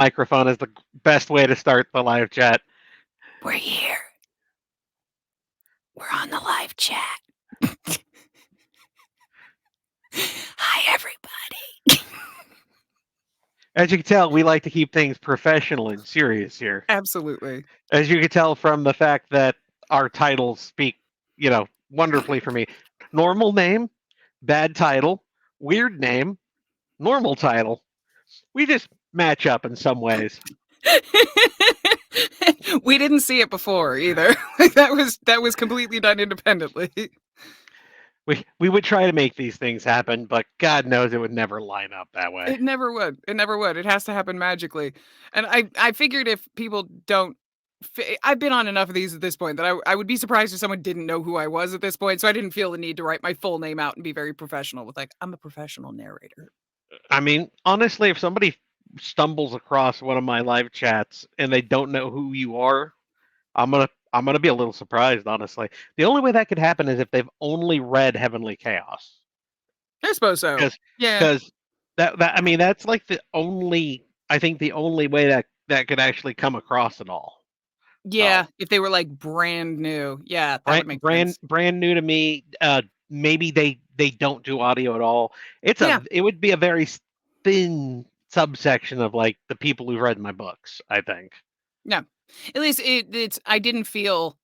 microphone is the best way to start the live chat. We're here. We're on the live chat. Hi, everybody. As you can tell, we like to keep things professional and serious here. Absolutely. As you can tell from the fact that our titles speak, wonderfully for me. Normal name, bad title, weird name, normal title. We just match up in some ways. We didn't see it before either. That was completely done independently. We would try to make these things happen, but God knows it would never line up that way. It never would. It never would. It has to happen magically. And I figured if people don't I've been on enough of these at this point that I would be surprised if someone didn't know who I was at this point. So I didn't feel the need to write my full name out and be very professional with like, I'm a professional narrator. I mean, honestly, if somebody stumbles across one of my live chats and they don't know who you are, I'm gonna be a little surprised, honestly. The only way that could happen is if they've only read Heavenly Chaos. I suppose so. Because Yeah. because that I mean that's like the only way that could actually come across at all. Yeah, So if they were, like, brand new. Yeah, that would brand make brand sense. brand new to me. Maybe they don't do audio at all. Yeah, It would be a very thin subsection of like the people who've read my books, I think. yeah. At least it's I didn't feel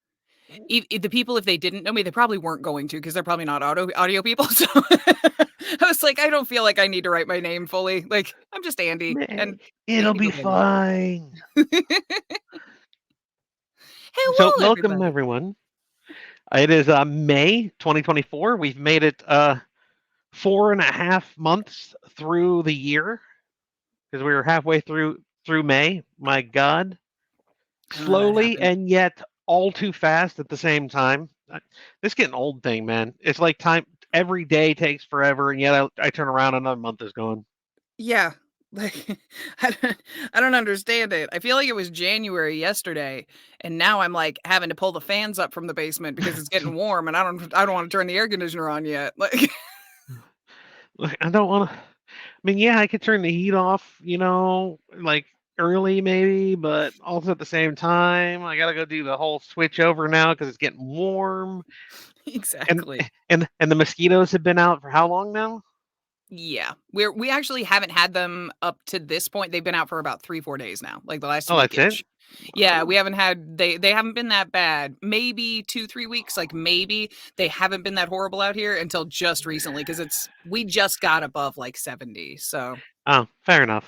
the people, if they didn't know me, they probably weren't going to because 'cause they're probably not audio people, so I was like, "I don't feel like I need to write my name fully." Like, I'm just Andy, Meh, and it'll Andy be goes anywhere. fine. So Hello, welcome everybody. everyone. It is May 2024. We've made it 4.5 months through the year because we were halfway through May. My God, Oh, that slowly happened. and yet all too fast at the same time. This getting old thing, man. It's like time. Every day takes forever, and yet I turn around and another month is gone. Yeah. Like, I don't understand it. I feel like it was January yesterday, and now I'm, like, having to pull the fans up from the basement because it's getting warm, and I don't wanna turn the air conditioner on yet. Like Like, I don't want to. I mean, yeah, I could turn the heat off, like early maybe, but also at the same time, I gotta go do the whole switch over now because it's getting warm. And exactly. and the mosquitoes have been out for how long now? Yeah. We actually haven't had them up to this point. They've been out for about 3, 4 days now, like the last Oh, that's it. weekish. Yeah, Oh, we haven't had they haven't been that bad. Maybe 2, 3 weeks, like maybe. They haven't been that horrible out here until just recently because we just got above like 70. So, oh, fair enough.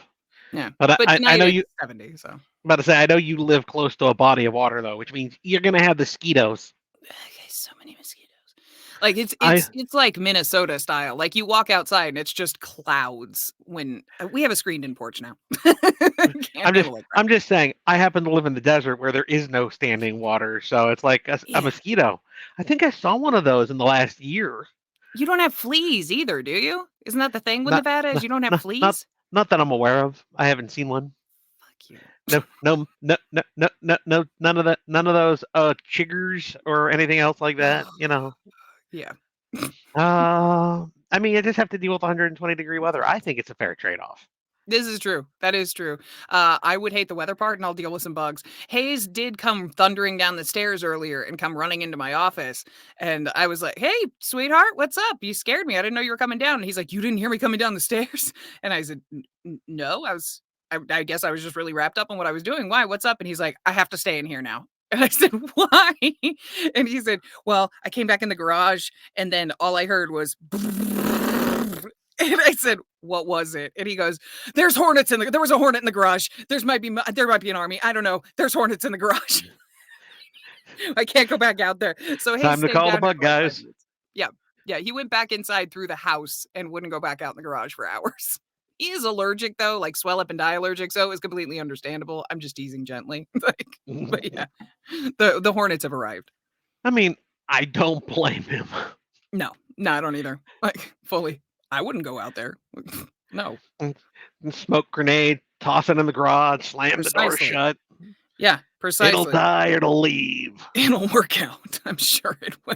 yeah. But But I tonight know it's you. 70, so I'm about to say I know you live close to a body of water though, which means you're gonna have mosquitoes. okay, so many mosquitoes. Like I it's like Minnesota style. Like you walk outside and it's just clouds when we have a screened-in porch now. Can't handle it. I'm just saying I happen to live in the desert where there is no standing water, so it's like a Yeah. mosquito. I think I saw one of those in the last year. You don't have fleas either, do you? Isn't that the thing with Not Nevada is not you don't have not not, fleas? not that I'm aware of. I haven't seen one. Fuck you. No, no, no, no, no, no, no, none of those chiggers or anything else like that. Yeah. I mean, I just have to deal with 120-degree weather. I think it's a fair trade-off. This is true. That is true. I would hate the weather part and I'll deal with some bugs. Hayes did come thundering down the stairs earlier and come running into my office. And I was like, "Hey, sweetheart, what's up? You scared me. I didn't know you were coming down." And he's like, "You didn't hear me coming down the stairs?" And I said, No, I guess I was just really wrapped up on what I was doing. Why? What's up?" And he's like, "I have to stay in here now." And I said, "Why?" And he said, "Well, I came back in the garage and then all I heard was," and I said, "What was it?" And he goes, there was a hornet in the garage. There might be an army. I don't know. There's hornets in the garage. I can't go back out there." So he Time to stayed call the down here bug for like 5 guys. minutes. Yeah. Yeah, he went back inside through the house and wouldn't go back out in the garage for hours. He is allergic though, like swell up and die allergic, so it was completely understandable. I'm just teasing gently. Like, but yeah. The hornets have arrived. I mean, I don't blame him. No. No, I don't either. Like, fully. I wouldn't go out there. No. Smoke grenade, toss it in the garage, slam the door Precisely. shut. Yeah, It'll precisely. die or it'll leave. It'll work out. I'm sure it will.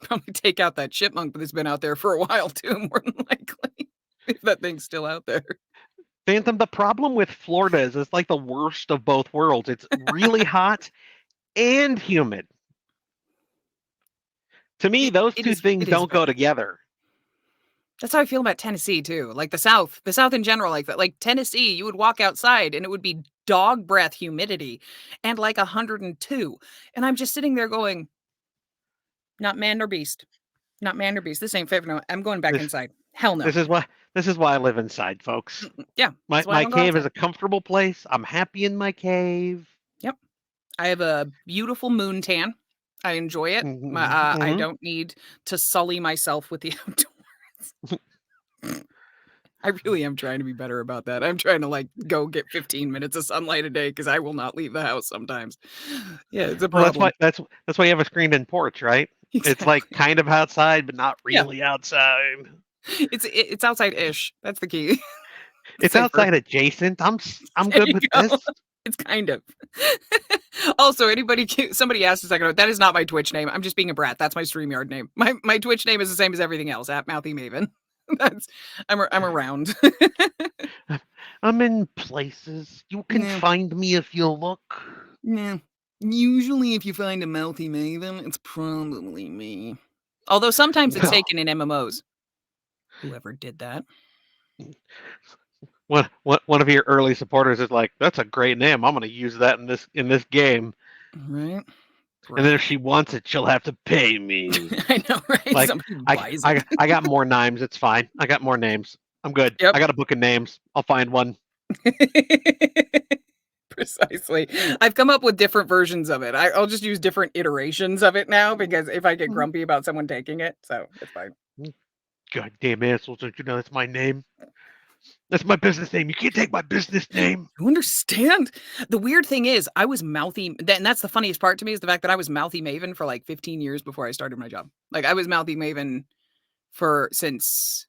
Probably take out that chipmunk that's been out there for a while too, more than likely, if that thing's still out there. Phantom, the problem with Florida is it's like the worst of both worlds. It's really hot and humid. To me, those It two is things it is don't go very together. That's how I feel about Tennessee too. Like the South in general, like that. Like Tennessee, you would walk outside and it would be dog breath humidity and like 102. And I'm just sitting there going, not man nor beast. Not man nor beast. This ain't fair. No, I'm going back This inside. Hell no. this is why I live inside, folks. Yeah. My That's why I my don't go cave is outside. a comfortable place. I'm happy in my cave. Yep. I have a beautiful moon tan. I enjoy it. I Mhm. don't need to sully myself with the outdoors. I really am trying to be better about that. I'm trying to like go get 15 minutes of sunlight a day because I will not leave the house sometimes. Yeah, it's a Well, problem. that's why you have a screened-in porch, right? It's like Exactly. kind of outside, but not Yeah. really outside. It's outside-ish. That's the key. It's Safer. outside adjacent. I'm There good you with go. this. It's kind of. Also, somebody asked a second ago, that is not my Twitch name. I'm just being a brat. That's my StreamYard name. My Twitch name is the same as everything else, at Mouthy Maven. That's I'm around. I'm in places. You can Yeah. find me if you look. Yeah. Usually if you find a Mouthy Maven, it's probably me. Although sometimes it's Well, taken in MMOs. Whoever did that. one of your early supporters is like, "That's a great name. I'm going to use that in this game." Right? And then if Brag. she wants it, she'll have to pay me. I know, right? Like, Somebody buys it. I got more names. It's fine. I got more names. I'm good. Yep. I got a book of names. I'll find one. Precisely. I've come up with different versions of it. I'll just use different iterations of it now because if I get grumpy about someone taking it, so it's fine. God damn assholes! Don't you know that's my name? That's my business name. You can't take my business name. You understand? The weird thing is, I was mouthy, and that's the funniest part to me is the fact that I was mouthy Maven for like 15 years before I started my job. Like I was mouthy Maven since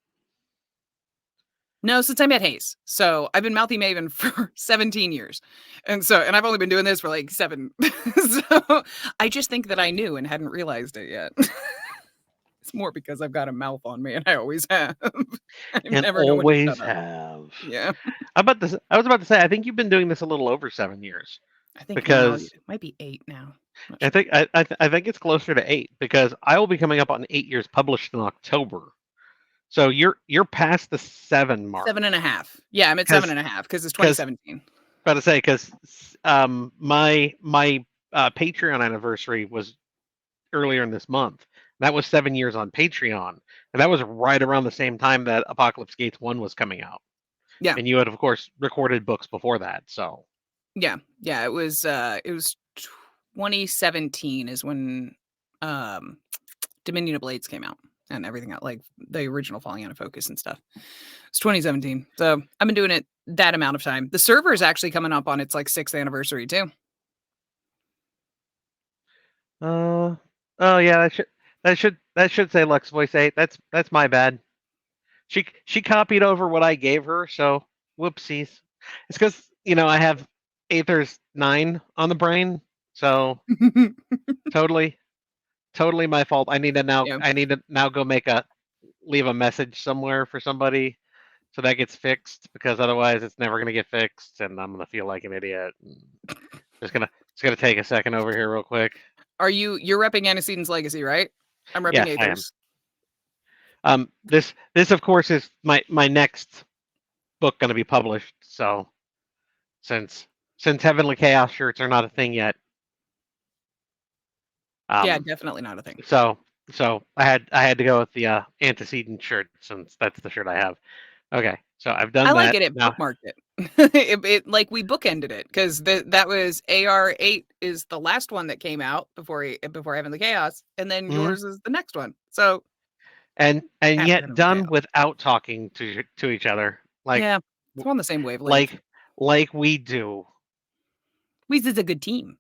I met Hayes. So I've been mouthy Maven for 17 years. And I've only been doing this for like 7. So I just think that I knew and hadn't realized it yet. It's more because I've got a mouth on me and I always have. I And never know when to always shut up. have. Yeah. I was about to say, I think you've been doing this a little over 7 years I think now it because might be 8 now. Not I sure. think I think it's closer to 8 because I will be coming up on 8 years published in October. So you're past the 7 mark 7.5. Yeah, I'm at because 7.5 because it's because 2017. about to say because my Patreon anniversary was earlier in this month. That was 7 years on Patreon, and that was right around the same time that Apocalypse Gates 1 was coming out. Yeah. And you had, of course, recorded books before that. So Yeah. Yeah, it was 2017 is when Dominion of Blades came out and everything out, like the original Falling Out of Focus and stuff. It's 2017. So I've been doing it that amount of time. The server is actually coming up on its like 6th anniversary too. oh yeah, that should say Lux Voice 8. That's my bad. She copied over what I gave her, so whoopsies. It's because I have Aether's 9 on the brain, so totally my fault. Yeah. I need to now go leave a message somewhere for somebody so that gets fixed because otherwise it's never gonna get fixed and I'm gonna feel like an idiot. Just gonna take a second over here real quick. You're repping Antecedent's Legacy, right? I'm repping Yes, I am. Aether's. This of course is my next book going to be published. So since Heavenly Chaos shirts are not a thing yet, Yeah, definitely not a thing. so I had to go with the Antecedent shirt since that's the shirt I have. Okay, so I've done I like that. it. It Now, bookmarked it. It like we bookended it because that was AR8 is the last one that came out before Heavenly Chaos, and then mhm. yours is the next one. So and after yet Heavenly done Chaos. without talking to each other, like Yeah, it's on the same wavelength. like we do. Weez is a good team.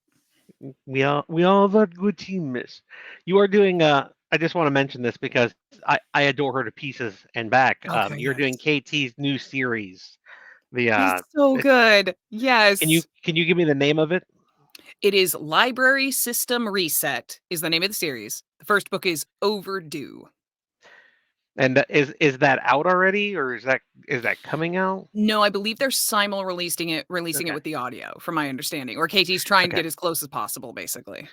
We all the good team, miss. You are doing I just want to mention this because I adore her to pieces and back. Okay, You're doing yes. KT's new series. The It's so it, good. Yes. can you give me the name of it? It is Library System Reset is the name of the series. The first book is Overdue. And is that out already, or is that coming out? No, I believe they're releasing it Okay. with the audio, from my understanding. Or KT's trying to Okay. get as close as possible, basically.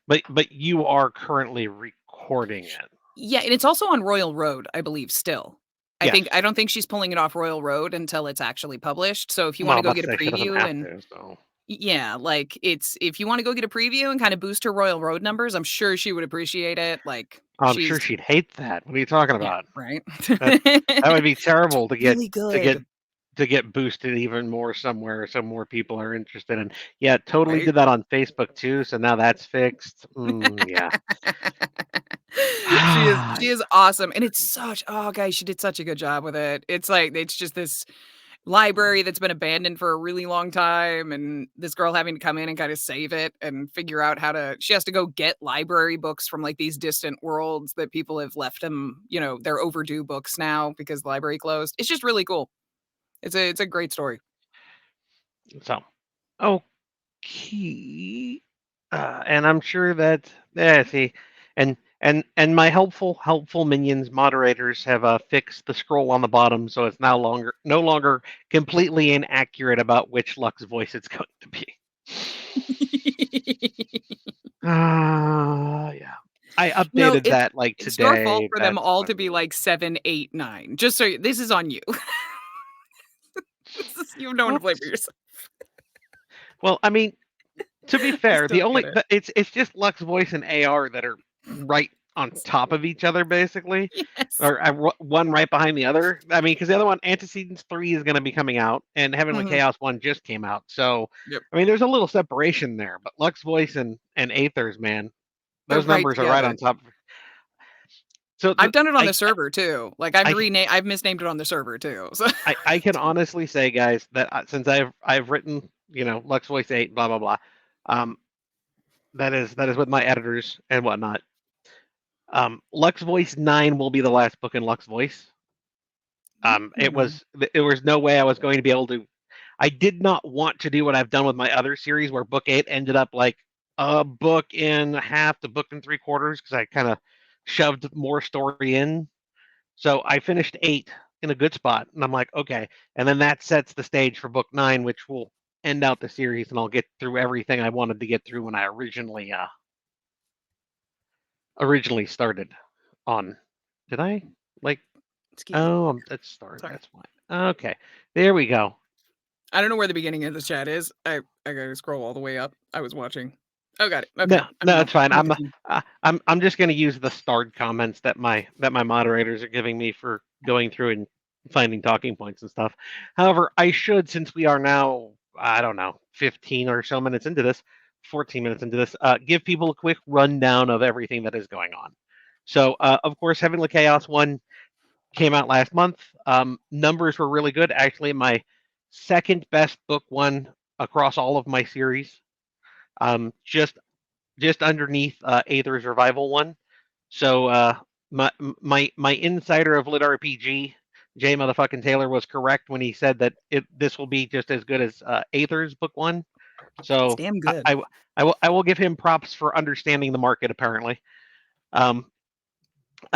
But you are currently recording it. Yeah, and it's also on Royal Road, I believe, still. Yes. I don't think she's pulling it off Royal Road until it's actually published. So if you Well, wanna I'm go about to get a say she doesn't preview have and to, so. yeah, like, it's if you wanna go get a preview and kinda boost her Royal Road numbers, I'm sure she would appreciate it. Like, I'm sure she's she'd hate that. What are you talking yeah, about? right? That that would be It's terrible really to get good, to get boosted even more somewhere so more people are interested in. Yeah, totally right? did that on Facebook too, so now that's fixed. Yeah. She is awesome, and it's such oh, guys, she did such a good job with it. It's like it's just this library that's been abandoned for a really long time, and this girl having to come in and kinda save it and figure out how to she has to go get library books from, like, these distant worlds that people have left them, they're overdue books now because the library closed. It's just really cool. It's a great story. So, okay. And I'm sure that yeah, see, and my helpful minions moderators have fixed the scroll on the bottom, so it's now no longer completely inaccurate about which Lux voice it's going to be. Yeah. I No, updated that like it's your fault today. for them That's all what to it be is. like 7, 8, 9. Just so this is on you. You have no one to blame for Whoops. yourself. Well, I mean, to be I fair, still get it. it's just Lux voice and AR that are right on top of each other, basically, Yes. or one right behind the other. I mean, because the other one, Antecedents 3, is going to be coming out, and Heavenly Mhm. Chaos 1 just came out. So, Yep. I mean, there's a little separation there, but Lux voice and Aethers, man, They're those right numbers are right together. on top. So I've done it on the I server too. Like, I I've misnamed it on the server too, so I can honestly say, guys, that since I've written, Lux Voice 8, blah blah blah, um, that is with my editors and whatnot. Lux Voice 9 will be the last book in Lux Voice. Mm. There was no way I was going to be able to. I did not want to do what I've done with my other series, where book 8 ended up like a book in half to book in three quarters because I kind of shoved more story in. So I finished 8 in a good spot, and I'm like, okay. And then that sets the stage for book 9, which will end out the series, and I'll get through everything I wanted to get through when I originally started on. Did I like? Excuse me. Oh, that's start. Sorry. That's fine. Okay, there we go. I don't know where the beginning of the chat is. I gotta scroll all the way up. I was watching. Oh, got it. Okay. No, no, it's fine. I'm with the team. I'm just going to use the starred comments that my moderators are giving me for going through and finding talking points and stuff. However, I should, since we are now, I don't know, 15 or so minutes into this, 14 minutes into this, give people a quick rundown of everything that is going on. So, of course, Heavenly Chaos 1 came out last month. Numbers were really good. Actually, my second best book one across all of my series. Just underneath Aether's Revival one. So my insider of Lit RPG, Jay motherfucking Taylor, was correct when he said that this will be just as good as Aether's book one. It's So damn good. I will give him props for understanding the market. Apparently, um,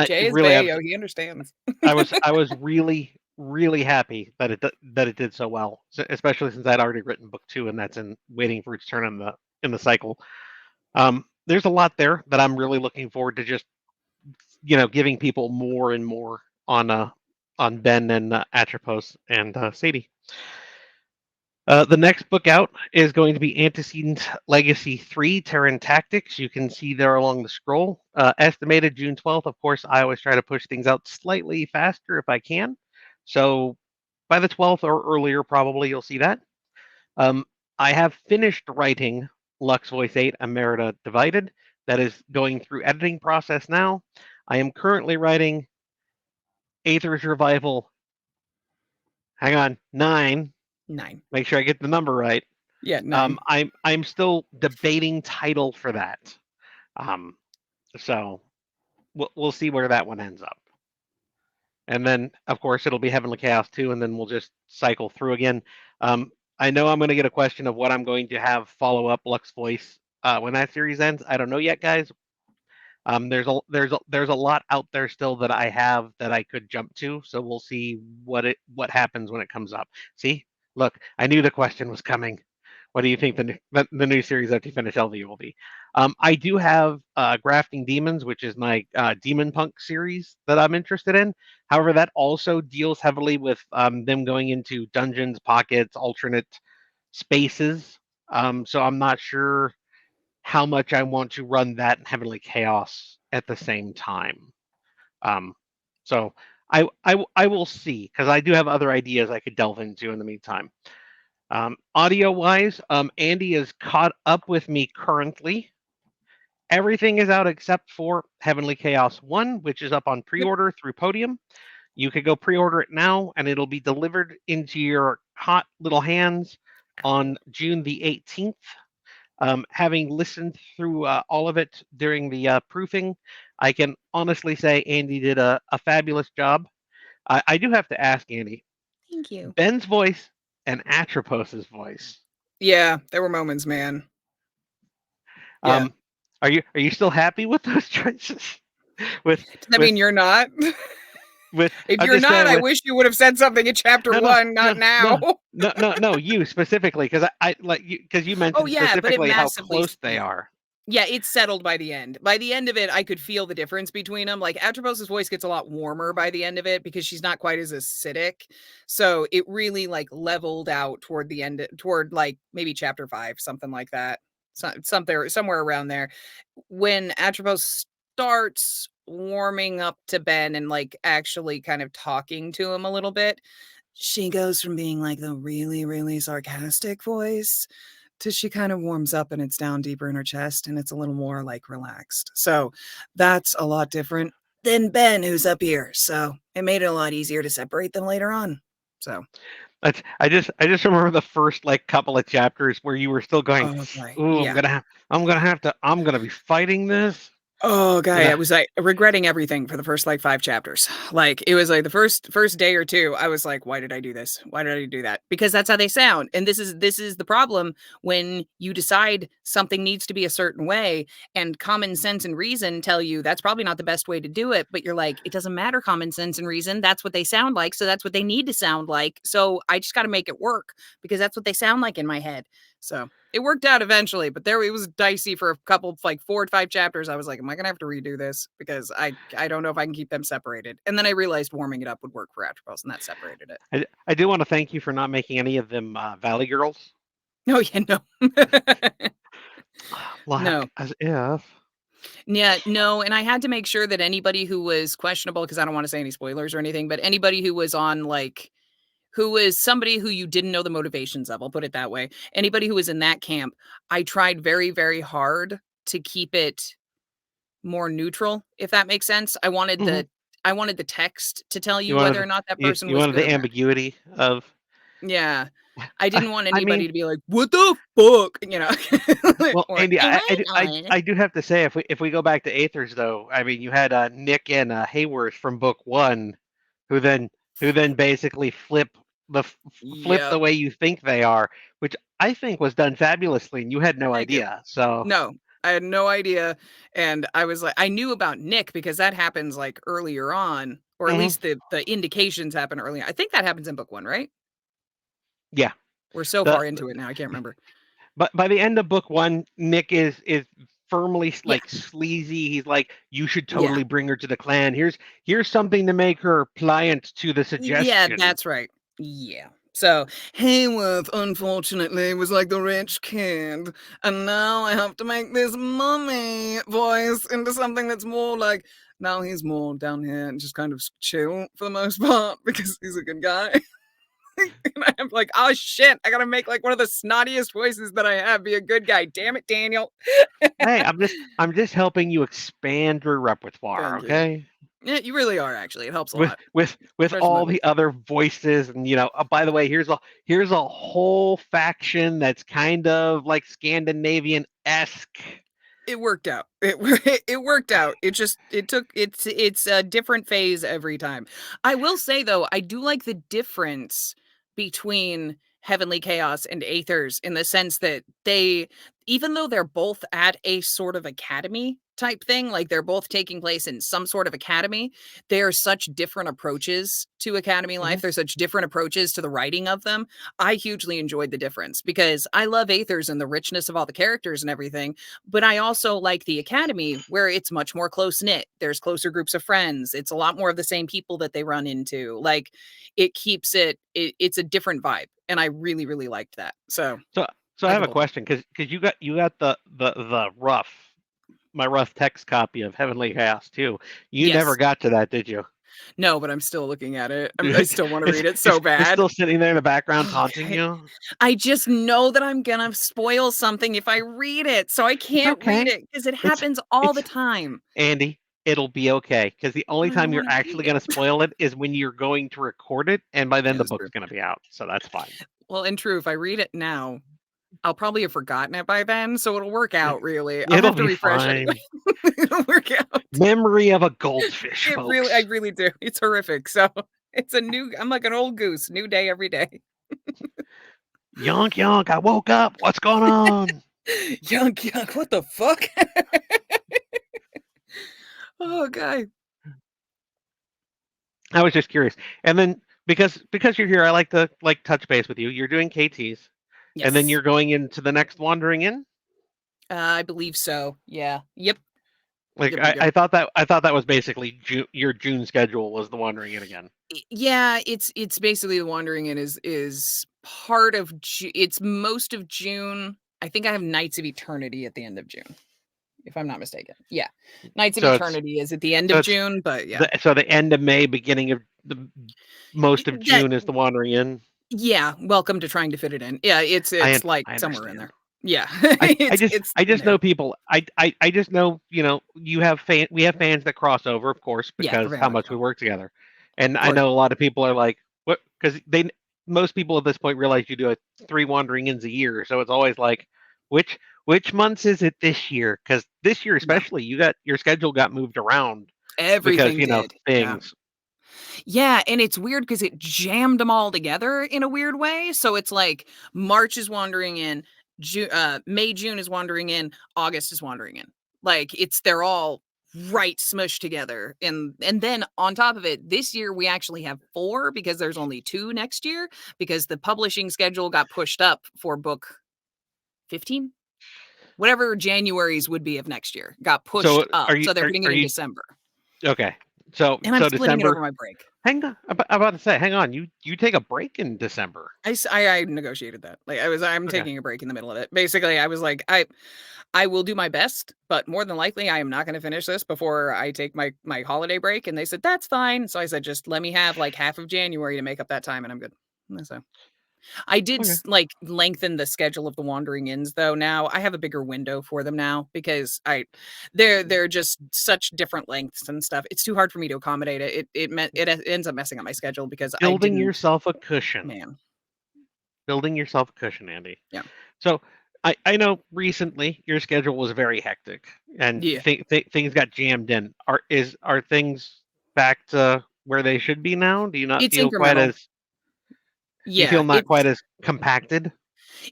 Jay is really, Bayo, he understands. I was really happy that it did so well, especially since I'd already written book 2 and that's in waiting for its turn in the cycle. There's a lot there that I'm really looking forward to just giving people more and more on Ben and Atropos and Sadie. The next book out is going to be Antecedent Legacy 3 Terran Tactics. You can see there along the scroll. Estimated June 12th. Of course, I always try to push things out slightly faster if I can. So by the 12th or earlier, probably you'll see that. I have finished writing Lux Voice 8 Emerita Divided. That is going through editing process now. I am currently writing Aether's Revival. Hang on, 9. 9. Make sure I get the number right. Yeah, 9. I'm still debating title for that. So we'll see where that one ends up. And then, of course, it'll be Heavenly Chaos 2, and then we'll just cycle through again. I know I'm going to get a question of what I'm going to have follow up Lux Voice when that series ends. I don't know yet, guys. There's a lot out there still that I have that I could jump to, so we'll see what happens when it comes up. See, look, I knew the question was coming. What do you think the new series after you finish LV will be? I do have Grafting Demons, which is my Demon Punk series that I'm interested in. However, that also deals heavily with them going into dungeons, pockets, alternate spaces. So I'm not sure how much I want to run that and Heavenly Chaos at the same time. Um, so I will see because I do have other ideas I could delve into in the meantime. Audio wise, Andy is caught up with me currently. Everything is out except for Heavenly Chaos 1, which is up on pre order through Podium. You could go pre order it now, and it'll be delivered into your hot little hands on June the 18th. Having listened through all of it during the proofing, I can honestly say Andy did a fabulous job. I do have to ask Andy, Thank you. Ben's voice and Atropos's voice. Yeah, there were moments, man. Yeah. Are you still happy with those choices? Does that mean you're not? If you're not, I wish you would have said something in chapter 1, not now. No, you specifically, because I like you because you mentioned specifically how close they are. Yeah, it's settled by the end. By the end of it, I could feel the difference between them. Like Atropos's voice gets a lot warmer by the end of it because she's not quite as acidic. So it really like leveled out toward the end, toward like maybe chapter 5, something like that. Somewhere around there. When Atropos starts warming up to Ben and like actually kind of talking to him a little bit, she goes from being like the really, really sarcastic voice to she kind of warms up and it's down deeper in her chest and it's a little more like relaxed. So that's a lot different than Ben, who's up here. So it made it a lot easier to separate them later on. So I just remember the first like couple of chapters where you were still going, "Ooh, yeah. I'm gonna be fighting this." Oh god, I was like regretting everything for the first like 5 chapters. Like it was like the first day or two, I was like, why did I do this? Why did I do that? Because that's how they sound. And this is the problem when you decide something needs to be a certain way and common sense and reason tell you that's probably not the best way to do it, but you're like, it doesn't matter common sense and reason. That's what they sound like, so that's what they need to sound like. So I just got to make it work because that's what they sound like in my head. So it worked out eventually, but it was dicey for a couple of like 4 or 5 chapters. I was like, am I gonna have to redo this? Because I don't know if I can keep them separated. And then I realized warming it up would work for Atropos, and that separated it. I do want to thank you for not making any of them Valley Girls. Oh yeah, no. No. As if. Yeah, no, and I had to make sure that anybody who was questionable, because I don't want to say any spoilers or anything, but anybody who was on like who is somebody who you didn't know the motivations of, I'll put it that way. Anybody who was in that camp, I tried very, very hard to keep it more neutral, if that makes sense. I wanted the text to tell you whether or not that person was you wanted good the ambiguity of yeah. I didn't want anybody to be like, "What the fuck?" You know? Well, Andy, I do have to say, if we go back to Aethers, though, I mean, you had Nick and Hayworth from book 1, who then basically flip the way you think they are, which I think was done fabulously, and you had no idea. So no, I had no idea, and I was like, I knew about Nick because that happens like earlier on, or at least the indications happen early. I think that happens in book 1, right? Yeah, we're so far into it now, I can't remember. But by the end of book 1, Nick is firmly like sleazy. He's like, you should totally bring her to the clan. Here's something to make her pliant to the suggestion. Yeah, that's right. Yeah. So Hayworth, unfortunately, was like the rich kid, and now I have to make this mummy voice into something that's more like. Now he's more down here and just kind of chill for the most part because he's a good guy. And I'm like, oh shit, I gotta make like one of the snottiest voices that I have be a good guy. Damn it, Daniel. Hey, I'm just helping you expand your repertoire, okay? Yeah, you really are actually. It helps a lot. With all the other voices, and by the way, here's a whole faction that's kind of like Scandinavian-esque. It worked out. It worked out. It's a different phase every time. I will say though, I do like the difference between Heavenly Chaos and Aethers in the sense that even though they're both at a sort of academy, type thing, like they're both taking place in some sort of academy. They are such different approaches to academy life. Mhm. There's such different approaches to the writing of them. I hugely enjoyed the difference because I love Aethers and the richness of all the characters and everything, but I also like the academy where it's much more close knit. There's closer groups of friends. It's a lot more of the same people that they run into. Like it keeps it's a different vibe, and I really really liked that. So So I I have like a both. question because you got the rough text copy of Heavenly Chaos too. You never Yes. got to that, did you? No, but I'm still looking at it. I still want to It's read it so it's bad. still sitting there in the background taunting Okay. you. I just know that I'm gonna spoil something if I read it, so I It's can't read okay. it because it It's happens all the it's time. Andy. It'll be okay because the only I don't time you're wanna read actually it. going to spoil it is when you're going to record it, and by then Yeah, the that's book's true. going to be out. So that's fine. Well, in true, if I read it now, I'll probably have forgotten it by then, so it'll work It, out really. I'll it'll have to be refresh anyway. fine. It'll work out. Memory of a goldfish, I folks. really do. It's horrific. So it's a new I'm like an old goose, new day every day. Yonk yonk. I woke up. What's going on? Yunk, yunk, what the fuck? Oh, God. I was just curious. And then because you're here, I like to touch base with you. You're doing KTs, and then Yes. you're going into the next Wandering In. I believe so. Yeah. Yep. Like Yep, yep, yep. I thought that was basically your June schedule was the Wandering In again. Yeah, it's basically the Wandering In is part of it's most of June. I think I have Nights of Eternity at the end of June, if I'm not mistaken. Yeah. Nights of So it's Eternity is at the end so of it's June, but yeah. the end of May, beginning of the most of That June is the Wandering In. yeah, welcome to trying to fit it in. Yeah, it's like I somewhere in understand. there. Yeah. It's I in just know there. people. I just know we have fans that cross over, of course, Yeah, because very how much much so. we work together, and Of I course. know a lot of people are like, what? Because they most people at this point realize you do a 3 Wanderings a year, so it's always like, which months is it this year? Because this year Yeah. especially, your schedule got moved around because Everything did. Yeah. things. Yeah, and it's weird because it jammed them all together in a weird way. So it's like March is Wandering In, May, June is Wandering In, August is Wandering In. Like they're all right smushed together. And then on top of it, this year we actually have 4 because there's only 2 next year because the publishing schedule got pushed up for book 15. Whatever January's would be of next year got pushed So up. So they're putting it are in you December. okay? So And I'm splitting it over December. my break. Hang on, I'm about to say, hang on. You take a break in December. I negotiated that. Like, I'm Okay. taking a break in the middle of it. Basically, I was like, I will do my best, but more than likely, I am not gonna finish this before I take my holiday break, and they said, "That's fine." So I said, "Just let me have, like, half of January to make up that time, and I'm good." And so I did Okay. like, lengthen the schedule of the Wandering Inns, though, now. I have a bigger window for them now because they're just such different lengths and stuff. It's too hard for me to accommodate it. It ends up messing up my schedule because I Building didn't yourself a cushion. man. Building yourself a cushion, Andy. Yeah. So I know recently your schedule was very hectic and Yeah. things got jammed in. Are things back to where they should be now? Do you not It's feel quite incremental. as you Yeah, feel not quite as compacted?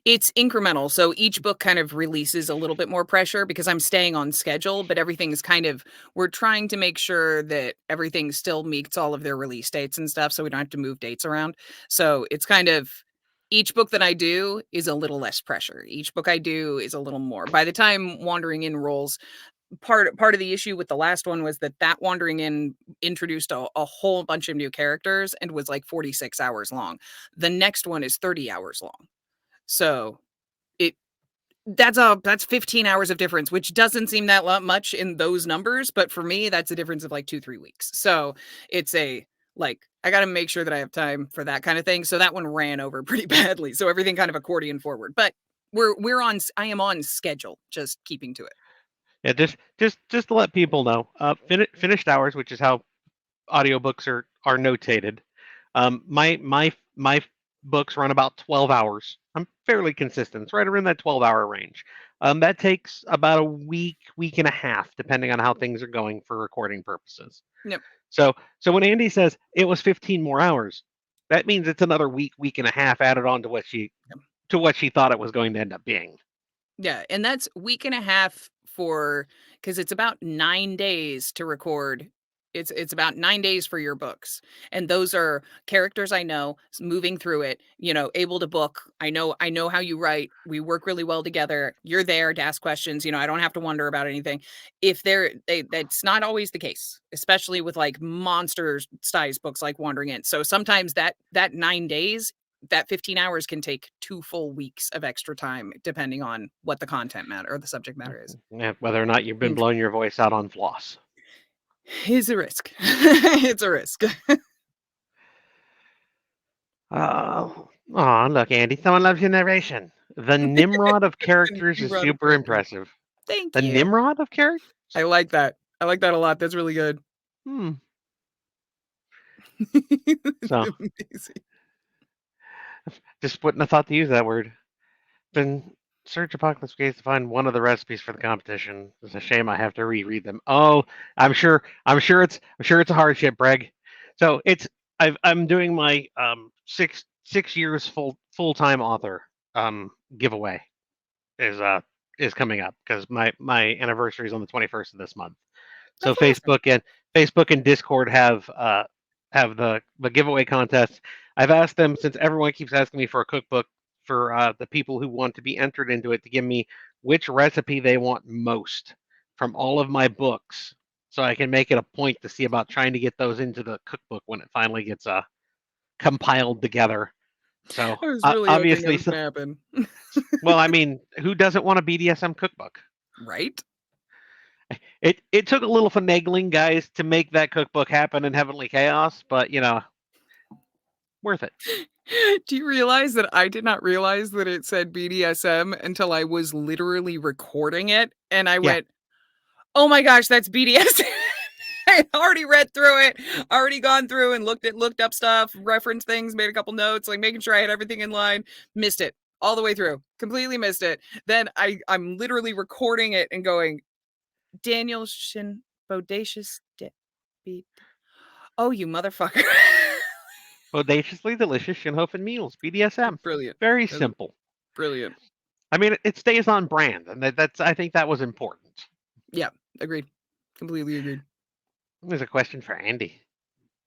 it's incremental. So each book kind of releases a little bit more pressure because I'm staying on schedule, but everything's kind of we're trying to make sure that everything still meets all of their release dates and stuff so we don't have to move dates around. So it's kind of each book that I do is a little less pressure. Each book I do is a little more. By the time Wandering In rolls, part of the issue with the last one was that Wandering In introduced a whole bunch of new characters and was like 46 hours long. The next one is 30 hours long. So it that's 15 hours of difference, which doesn't seem that much in those numbers, but for me, that's a difference of like 2, 3 weeks. So it's like I got to make sure that I have time for that kind of thing. So that one ran over pretty badly. So everything kind of accordion forward, but I am on schedule, just keeping to it. Yeah, just to let people know, finished hours, which is how audiobooks are notated. My books run about 12 hours. I'm fairly consistent. It's right around that 12-hour range. That takes about a week and a half, depending on how things are going for recording purposes. Yep. So when Andy says it was 15 more hours, that means it's another week and a half added on to what she thought it was going to end up being. Yeah, and that's week and a half because it's about 9 days to record. It's about 9 days for your books, and those are characters I know, moving through it, able to book. I know how you write. We work really well together. You're there to ask questions, I don't have to wonder about anything. If that's not always the case, especially with, like, monster size books like Wandering In. So sometimes that 9 days, that 15 hours can take 2 full weeks of extra time depending on what the content matter or the subject matter is. Yeah, whether or not you've been Mm. blowing your voice out on floss. It's a risk. It's a risk. Oh, look, Andy, someone loves your narration. The Nimrod of characters is Nimrod of super characters. impressive. Thank The you. Nimrod of characters? I like that. I like that a lot. That's really good. Hmm. It's So, amazing. just wouldn't have thought to use that word. Been search Apocalypse Gates to find one of the recipes for the competition. It's a shame I have to reread them. Oh, I'm sure it's a hardship, Breg. So I'm doing my 6 years full-time author giveaway is coming up because my anniversary is on the 21st of this month. So That's awesome. Facebook and Discord have the giveaway contest. I've asked them, since everyone keeps asking me for a cookbook, for the people who want to be entered into it, to give me which recipe they want most from all of my books, so I can make it a point to see about trying to get those into the cookbook when it finally gets compiled together. So I was really hoping that obviously, was gonna happen. well, I mean, who doesn't want a BDSM cookbook? Right? It took a little finagling, guys, to make that cookbook happen in Heavenly Chaos, but worth it. Do you realize that I did not realize that it said BDSM until I was literally recording it, and I Yeah. went, "Oh my gosh, that's BDSM." I had already read through it, already gone through and looked up stuff, referenced things, made a couple notes, like making sure I had everything in line, missed it all the way through, completely missed it. Then I'm literally recording it and going, Daniel Shin Bodacious Deadbeat. Oh, you motherfucker. Audaciously delicious Shinhofen meals, BDSM. Brilliant. Very That was simple. brilliant. I mean, it stays on brand, and I think that was important. Yeah, agreed. Completely agreed. There's a question for Andy.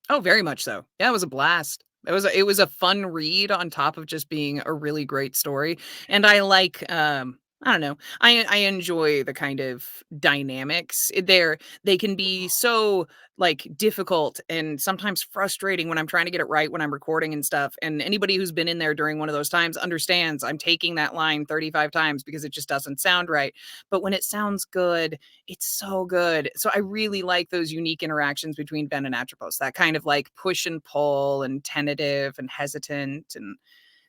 Oh, very much so. Yeah, it was a blast. It was a fun read on top of just being a really great story. And I like I don't know. I enjoy the kind of dynamics. They can be so like difficult and sometimes frustrating when I'm trying to get it right when I'm recording and stuff. And anybody who's been in there during one of those times understands I'm taking that line 35 times because it just doesn't sound right. But when it sounds good, it's so good. So I really like those unique interactions between Ben and Atropos, that kind of like push and pull and tentative and hesitant. And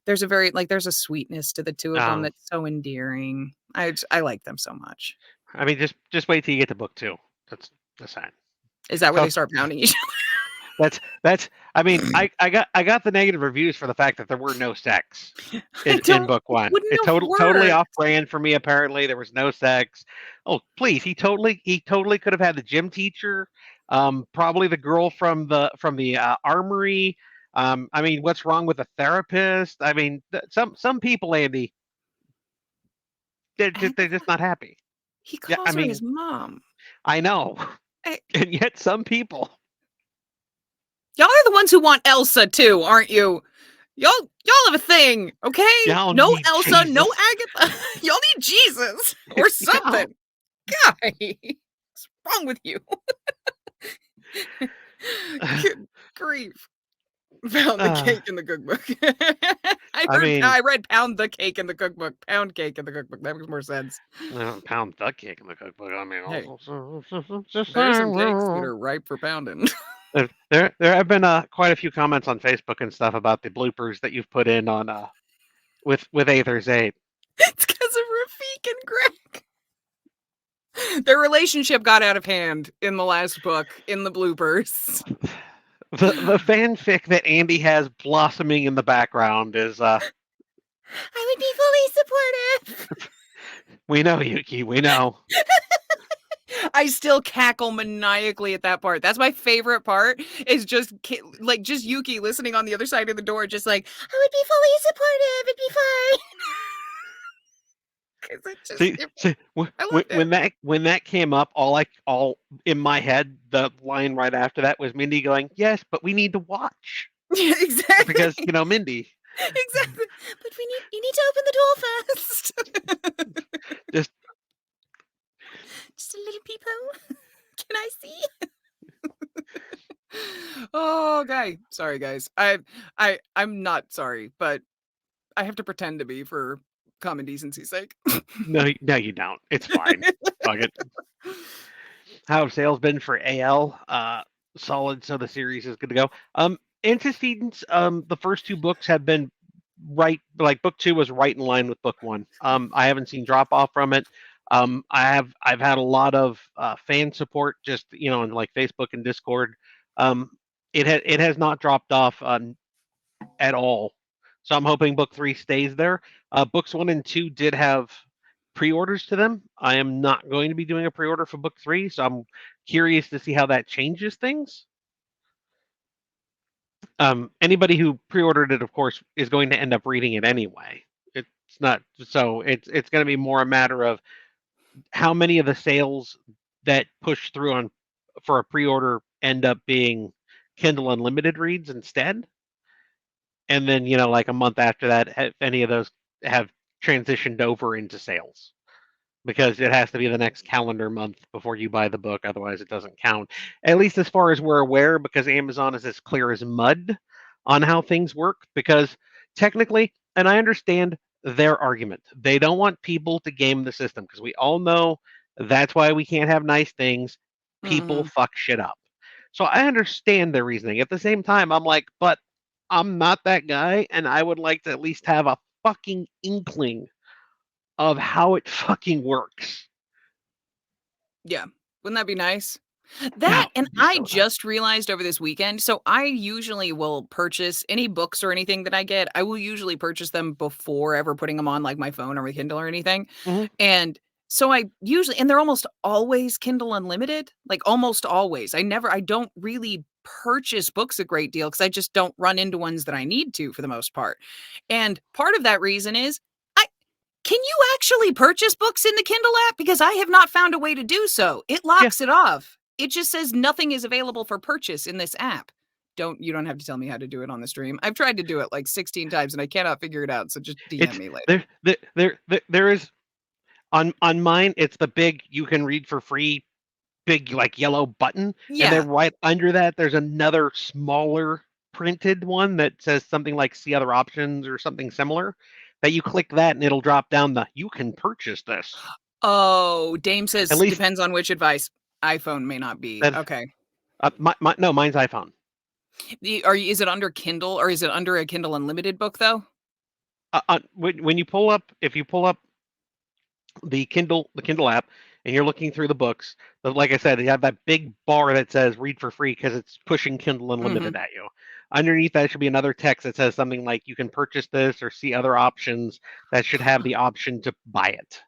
there's a sweetness to the two of them Um, that's so endearing. I like them so much. I mean, just wait till you get to book 2. That's the sign. Is that where So they start pounding each that's. I mean, I got the negative reviews for the fact that there were no sex other? in book 1. Wouldn't It have totally worked. off brand for me. Apparently, there was no sex. Oh, please, he totally could have had the gym teacher, probably the girl from the armory. I mean, what's wrong with a therapist? I mean, some people, Andy, And they're just not happy. he Yeah, I calls her mean, his mom. I know, Eh, and yet some people. Y'all are the ones who want Elsa too, aren't you? Y'all have a thing, okay? Y'all No need Elsa, no Jesus. Agatha. Y'all need Jesus or something. Guy, what's wrong with you? Good grief. Pound the Uh, cake in the cookbook. I mean, I read pound the cake in the cookbook. Pound cake in the cookbook. That makes more sense. pound the cake in the cookbook. I mean, Hey, just there are some cakes that saying. are ripe for pounding. There have been quite a few comments on Facebook and stuff about the bloopers that you've put in on with Aether's 8. It's because of Rafik and Greg. Their relationship got out of hand in the last book, in the bloopers. The fanfic that Andy has blossoming in the background is I would be fully supportive. we know, Yuki, we know. I still cackle maniacally at that part. That's my favorite part. Is just just Yuki listening on the other side of the door, just like I would be fully supportive. It'd be fine. 'Cause it just See, see, I loved it. when that came up, all in my head, the line right after that was Mindy going, "Yes, but we need to watch Yeah, because exactly. Mindy, Exactly. But you need to open the door first. just Just a little peephole. Can I see? Oh, okay. Sorry, guys. I'm not sorry, but I have to pretend to be for common decency's sake. no, no, you don't. It's fine. Fuck it. How have sales been for AL? Solid. So the series is good to go. Antecedents. The first two books have been right. Like book two was right in line with book one. I haven't seen drop off from it. I've had a lot of fan support, just on like Facebook and Discord. Um, it has not dropped off at all. So I'm hoping book three stays there. Books one and two did have pre-orders to them. I am not going to be doing a pre-order for book three, so I'm curious to see how that changes things. Anybody who pre-ordered it, of course, is going to end up reading it anyway. It's not so. It's going to be more a matter of how many of the sales that push through on for a pre-order end up being Kindle Unlimited reads instead. And then, like a month after that, if any of those have transitioned over into sales, because it has to be the next calendar month before you buy the book. Otherwise, it doesn't count. At least as far as we're aware, because Amazon is as clear as mud on how things work. Because technically, and I understand their argument, they don't want people to game the system because we all know that's why we can't have nice things. People Mhm. fuck shit up. So I understand their reasoning. At the same time, I'm like, but I'm not that guy, and I would like to at least have a fucking inkling of how it fucking works. Yeah. Wouldn't that be nice? Yeah, That and it'd be I so nice. just realized over this weekend, so I usually will purchase any books or anything that I get, I will usually purchase them before ever putting them on, like, my phone or my Kindle or anything, Mhm. and so I usually and they're almost always Kindle Unlimited, like, almost always. I don't really purchase books a great deal because I just don't run into ones that I need to for the most part, and part of that reason is I can you actually purchase books in the Kindle app? Because I have not found a way to do so. It Yeah, locks it off. It just says nothing is available for purchase in this app. You don't have to tell me how to do it on the stream. I've tried to do it like 16 times and I cannot figure it out, so just DM it's me later. there is on mine. It's the big you can read for free, big like yellow button, and Yeah. then right under that there's another smaller printed one that says something like "See other options" or something similar. That you click that and it'll drop down the "You can purchase this." Oh, Dame At says least depends on which advice. iPhone may not be. that Okay. no, mine's iPhone. Is it under Kindle or is it under a Kindle Unlimited book though? When you pull up, if you pull up the Kindle app, and you're looking through the books, but like I said, you have that big bar that says "Read for free" because it's pushing Kindle Mhm. Unlimited at you. Underneath that should be another text that says something like "You can purchase this" or "See other options." That should have the option to buy it.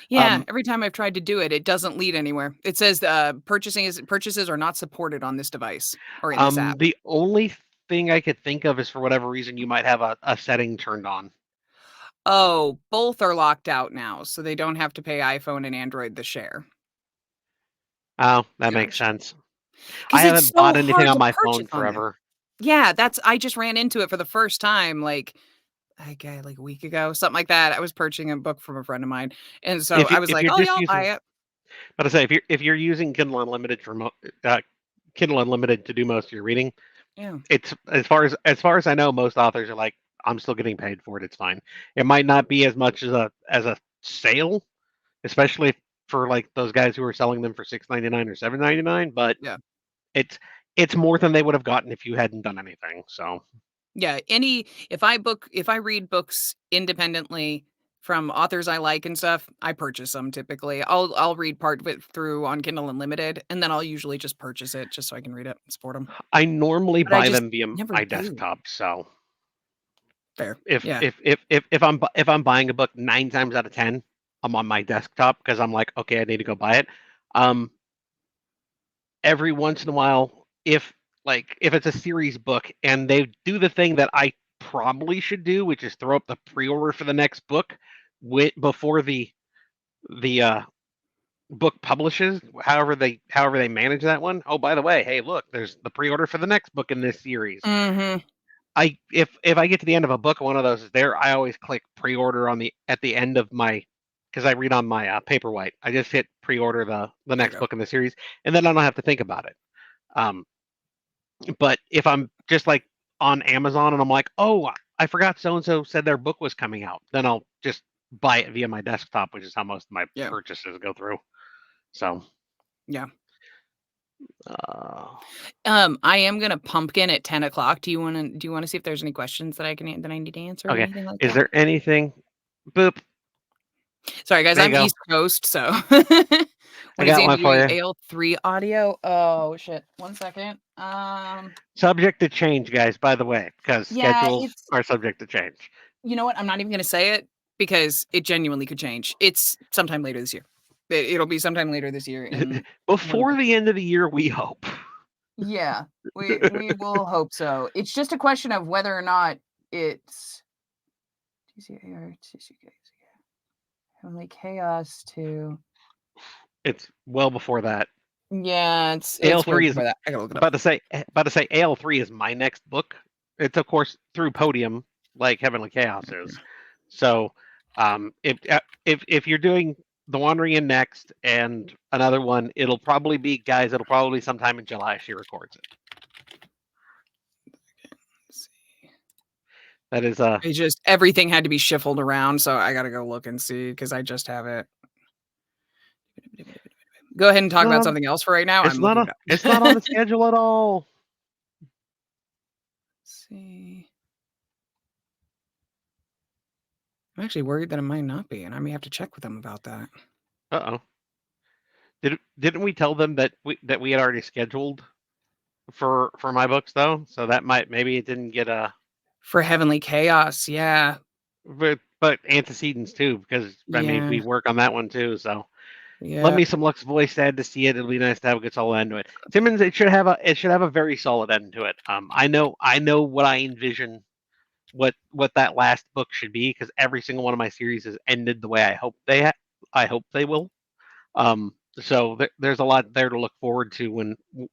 Yeah, Um, every time I've tried to do it, it doesn't lead anywhere. It says, purchases are not supported on this device or in this app." the only thing I could think of is for whatever reason you might have a setting turned on. Oh, both are locked out now, so they don't have to pay iPhone and Android the share. Oh, that makes Gotcha. sense. I Because it's haven't so bought anything hard on to my purchase phone on there. forever. Yeah, that's I just ran into it for the first time, like a week ago, something like that. I was purchasing a book from a friend of mine, and so I was If like, you're "Oh, yeah, just I'll buy using, it." but I say if you're using Kindle Unlimited to do most of your reading, Yeah. it's as far as I know, most authors are like, I'm still getting paid for it. It's fine. It might not be as much as a sale, especially for like those guys who are selling them for $6.99 or $7.99, but Yeah. it's it's more than they would have gotten if you hadn't done anything. So Yeah, if I read books independently from authors I like and stuff, I purchase them typically. I'll read part of it through on Kindle Unlimited, and then I'll usually just purchase it just so I can read it and support them. I normally But I buy just them via never my do. desktop. So Fair. Yeah. if I'm buying a book 9 times out of 10, I'm on my desktop because I'm like, okay, I need to go buy it. Um, every once in a while, if it's a series book and they do the thing that I probably should do, which is throw up the pre-order for the next book before the the book publishes, however they manage that one. Oh, by the way, hey, look, there's the pre-order for the next book in this series. Mm-hmm. If I get to the end of a book, one of those is there, I always click pre-order at the end of my, because I read on my Paperwhite. I just hit pre-order the next book in the series, and then I don't have to think about it. But if I'm just like on Amazon and I'm like, oh, I forgot so and so said their book was coming out, then I'll just buy it via my desktop, which is how most of my purchases go through. So yeah. Uh, I am gonna pumpkin at 10 o'clock. Do you want to see if there's any questions that I need to answer? Or okay. anything like Is that? there anything? Boop. Sorry, guys. There I'm you go. East Coast, so I got one for you. AL3 audio. Oh shit! 1 second. Subject to change, guys. By the way, because schedules are subject to change. You know what? I'm not even gonna say it because it genuinely could change. It's sometime later this year. It'll be sometime later this year. Before the end of the year, we hope. Yeah, we will hope so. It's just a question of whether or not it's TCAR, Heavenly Chaos 2. It's well before that. Yeah, it's AL3 is that. I gotta look it up. About to say AL3 is my next book. It's of course through Podium, like Heavenly Chaos is. So, if you're doing The Wandering Inn next and another one, it'll probably be sometime in July she records it. Let's see. That is it just everything had to be shuffled around, so I gotta go look and see because I just have it. Go ahead and talk about something else for right now. It's not on the schedule at all. Let's see. I'm actually worried that it might not be, and I may have to check with them about that. Uh-oh. Didn't we tell them that we had already scheduled for my books though? So that maybe it didn't get for Heavenly Chaos, yeah. But Antecedents too, because I mean we work on that one too. So yeah. Love me some Lux Voice. Sad to see it. It'll be nice to have a good solid end to it. Simmons, it should have a very solid end to it. I know what I envision what that last book should be, because every single one of my series has ended the way I hope they will. So there's a lot there to look forward to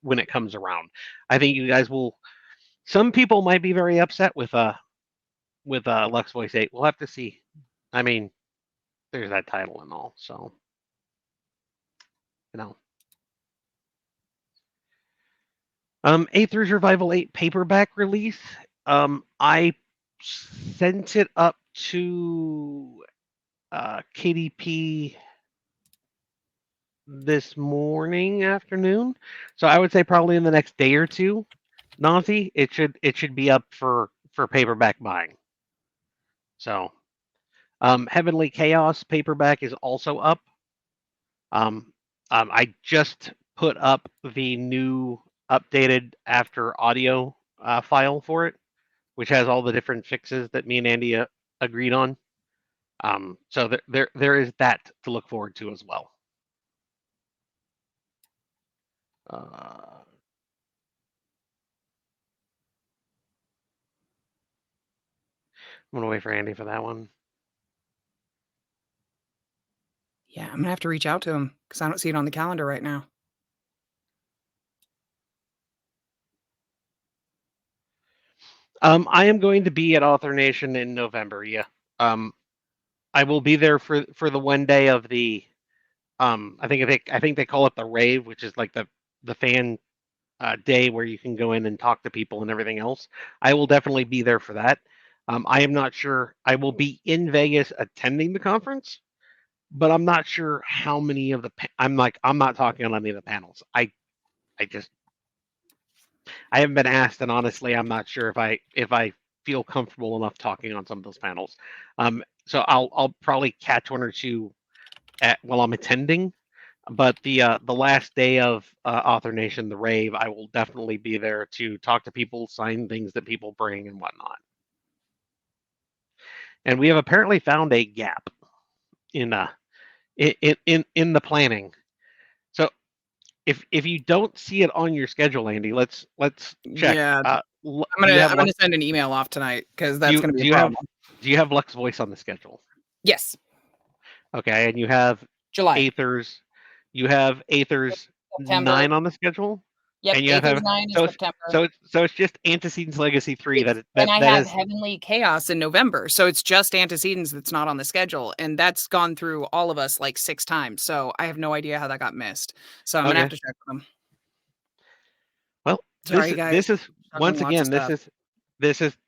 when it comes around. I think you guys will. Some people might be very upset with Lux Voice 8. We'll have to see. I mean, there's that title and all, so you know. Aether's Revival 8 paperback release. I sent it up to KDP this afternoon. So I would say probably in the next day or two, Nazi, it should be up for paperback buying. So Heavenly Chaos paperback is also up. I just put up the new updated after audio file for it, which has all the different fixes that me and Andy agreed on. So there is that to look forward to as well. I'm gonna wait for Andy for that one. Yeah, I'm gonna have to reach out to him because I don't see it on the calendar right now. I am going to be at Author Nation in November. Yeah. I will be there for the one day of the. I think they call it the rave, which is like the fan day where you can go in and talk to people and everything else. I will definitely be there for that. I am not sure. I will be in Vegas attending the conference, but I'm not sure how many of the. I'm not talking on any of the panels. I haven't been asked, and honestly, I'm not sure if I feel comfortable enough talking on some of those panels. So I'll probably catch one or two while I'm attending. But the last day of Author Nation, the rave, I will definitely be there to talk to people, sign things that people bring, and whatnot. And we have apparently found a gap in the planning. So if you don't see it on your schedule, Andy, let's check. Yeah, I'm gonna send an email off tonight because that's gonna be a problem. Do you have Lux Voice on the schedule? Yes. Okay, and you have July. Aether's. You have Aether's September. 9 on the schedule, Yep, and you Aether's have 9 in so it's September. just Antecedents Legacy 3 It's, that and I that have is Heavenly Chaos in November, so it's just Antecedents that's not on the schedule, and that's gone through all of us like 6 times, so I have no idea how that got missed. So I'm gonna have okay. to check with them. Well, Sorry, guys. this is Juggling once lots of again stuff.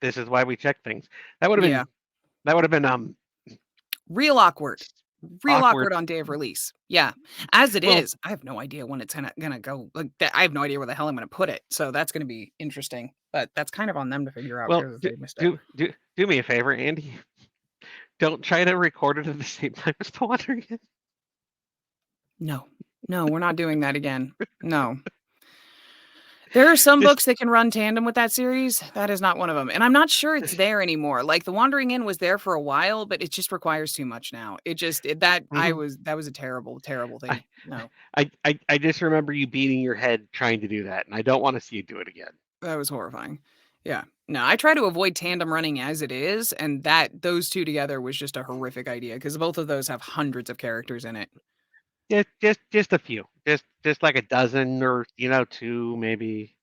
this is why we check things. That would have Yeah. been that would have been Real awkward. Real awkward. awkward on day of release. Yeah. As it Well, is, I have no idea when it's gonna go. Like that, I have no idea where the hell I'm gonna put it. So that's gonna be interesting. But that's kind of on them to figure out well, because they missed it. do me a favor, Andy. Don't try to record it at the same time as the Wandering End. No. No, we're not doing that again. No. There are some Just books that can run tandem with that series. That is not one of them. And I'm not sure it's there anymore. Like The Wandering Inn was there for a while, but it just requires too much now. That mhm. was a terrible, terrible thing. No. I just remember you beating your head trying to do that, and I don't want to see you do it again. That was horrifying. Yeah. No, I try to avoid tandem running as it is, and those two together was just a horrific idea because both of those have hundreds of characters in it. Just a few, just like a dozen or 2 maybe.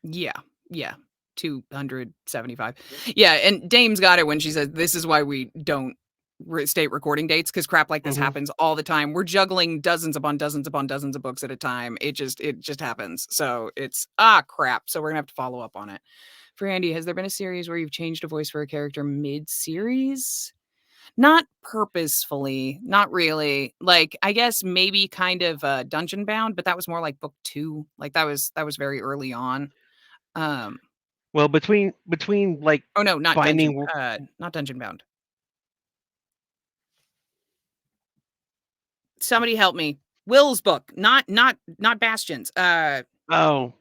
Yeah. Yeah. 275. Yeah, and Dame's got it when she says this is why we don't state recording dates because crap like this Mhm. happens all the time. We're juggling dozens upon dozens upon dozens of books at a time. It just happens. So it's crap. So we're gonna have to follow up on it. For Andy, has there been a series where you've changed a voice for a character mid-series? Not purposefully, not really. Like, I guess maybe kind of Dungeon Bound, but that was more like book 2. Like that was very early on. Um Well, between like oh no, not Dungeon Binding. not Dungeon Bound. Somebody help me. Will's book, not Bastion's. Oh,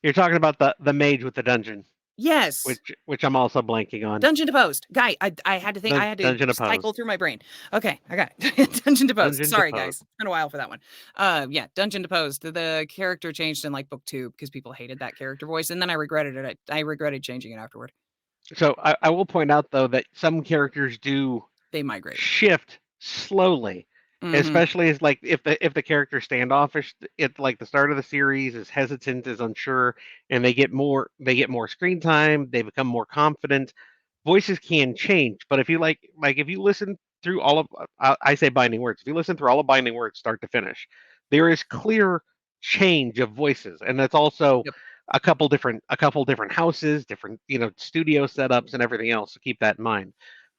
you're talking about the mage with the dungeon, Yes. which I'm also blanking on. Dungeon Deposed. Guy, I had to think. I had to Dungeon cycle Opposed. through my brain. Okay, I got it. Dungeon Deposed. Dungeon Sorry, Deposed. guys. It's been a while for that one. Yeah, Dungeon Deposed. The character changed in like book 2 because people hated that character voice, and then I regretted it. I regretted changing it afterward. So I will point out though that some characters do They migrate. shift slowly, Mhm. especially as like if the character's standoffish at like the start of the series, is hesitant, is unsure, and they get more screen time, they become more confident. Voices can change, but if you if you listen through all of I say Binding Words, if you listen through all of Binding Words start to finish, there is clear change of voices, and that's also Yep. a couple different houses, different studio setups and everything else. So keep that in mind.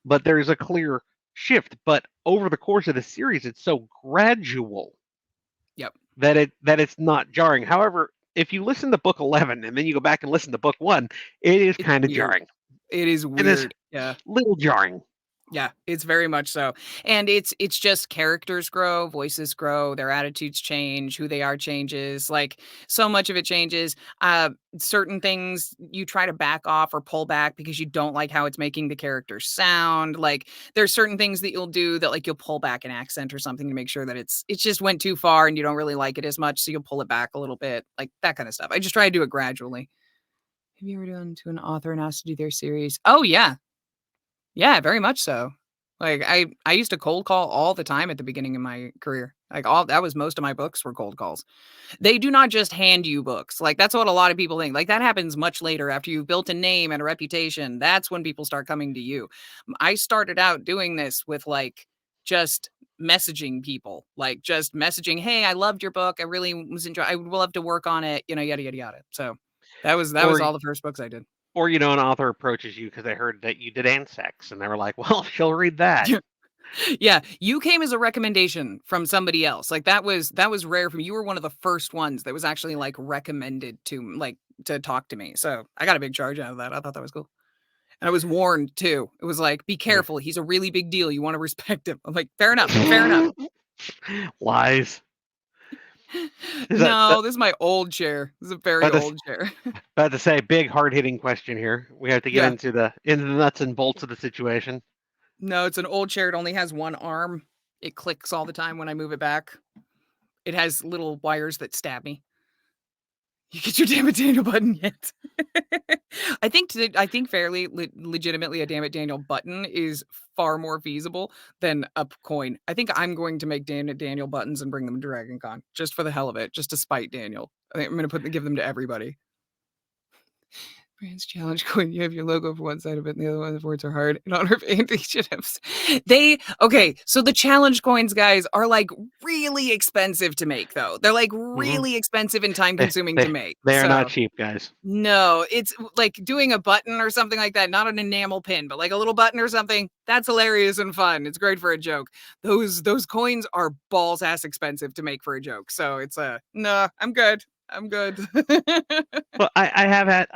But there's a clear shift. But over the course of the series, it's so gradual. Yep. That it's not jarring. However, if you listen to book 11 and then you go back and listen to book 1, it is It's kind of weird. jarring. It is And it's weird. Yeah. little jarring. Yeah, it's very much so. And it's just characters grow, voices grow, their attitudes change, who they are changes. Like so much of it changes. Certain things you try to back off or pull back because you don't like how it's making the character sound. Like there's certain things that you'll do that like you'll pull back an accent or something to make sure that it just went too far and you don't really like it as much. So you'll pull it back a little bit, like that kind of stuff. I just try to do it gradually. Have you ever done to an author and asked to do their series? Oh yeah. Yeah, very much so. Like, I used to cold call all the time at the beginning of my career. Like, all that was most of my books were cold calls. They do not just hand you books. Like, that's what a lot of people think. Like, that happens much later after you've built a name and a reputation. That's when people start coming to you. I started out doing this with, like, just messaging people. Like, just messaging, "Hey, I loved your book. I really was I would love to work on it," yada, yada, yada. So, that was Or all the first books I did. or an author approaches you because they heard that you did Ansex, and they were like, "Well, she'll read that." Yeah, you came as a recommendation from somebody else. Like that was rare for me. You were one of the first ones that was actually like recommended to talk to me. So I got a big charge out of that. I thought that was cool. And I was warned too. It was like, be careful. He's a really big deal. You want to respect him. I'm like, fair enough. Fair enough. Lies. No, this is my old chair. This is a very old chair. About to say, big hard hitting question here. We have to get Yeah. into the nuts and bolts of the situation. No, it's an old chair. It only has one arm. It clicks all the time when I move it back. It has little wires that stab me. You get your damn it Daniel button yet? I think fairly legitimately a damn it Daniel button is far more feasible than a coin. I think I'm going to make damn it Daniel buttons and bring them to Dragon Con just for the hell of it, just to spite Daniel. I think I'm going to give them to everybody. Brands challenge coin. You have your logo for one side of it, and the other one, the words are hard. In honor of Andy, should have. Okay. So the challenge coins, guys, are like really expensive to make, though. They're like really expensive and time consuming to make. They are not So cheap, guys. no, it's like doing a button or something like that, not an enamel pin, but like a little button or something. That's hilarious and fun. It's great for a joke. Those coins are balls ass expensive to make for a joke. So it's no, I'm good. I'm good. Well, I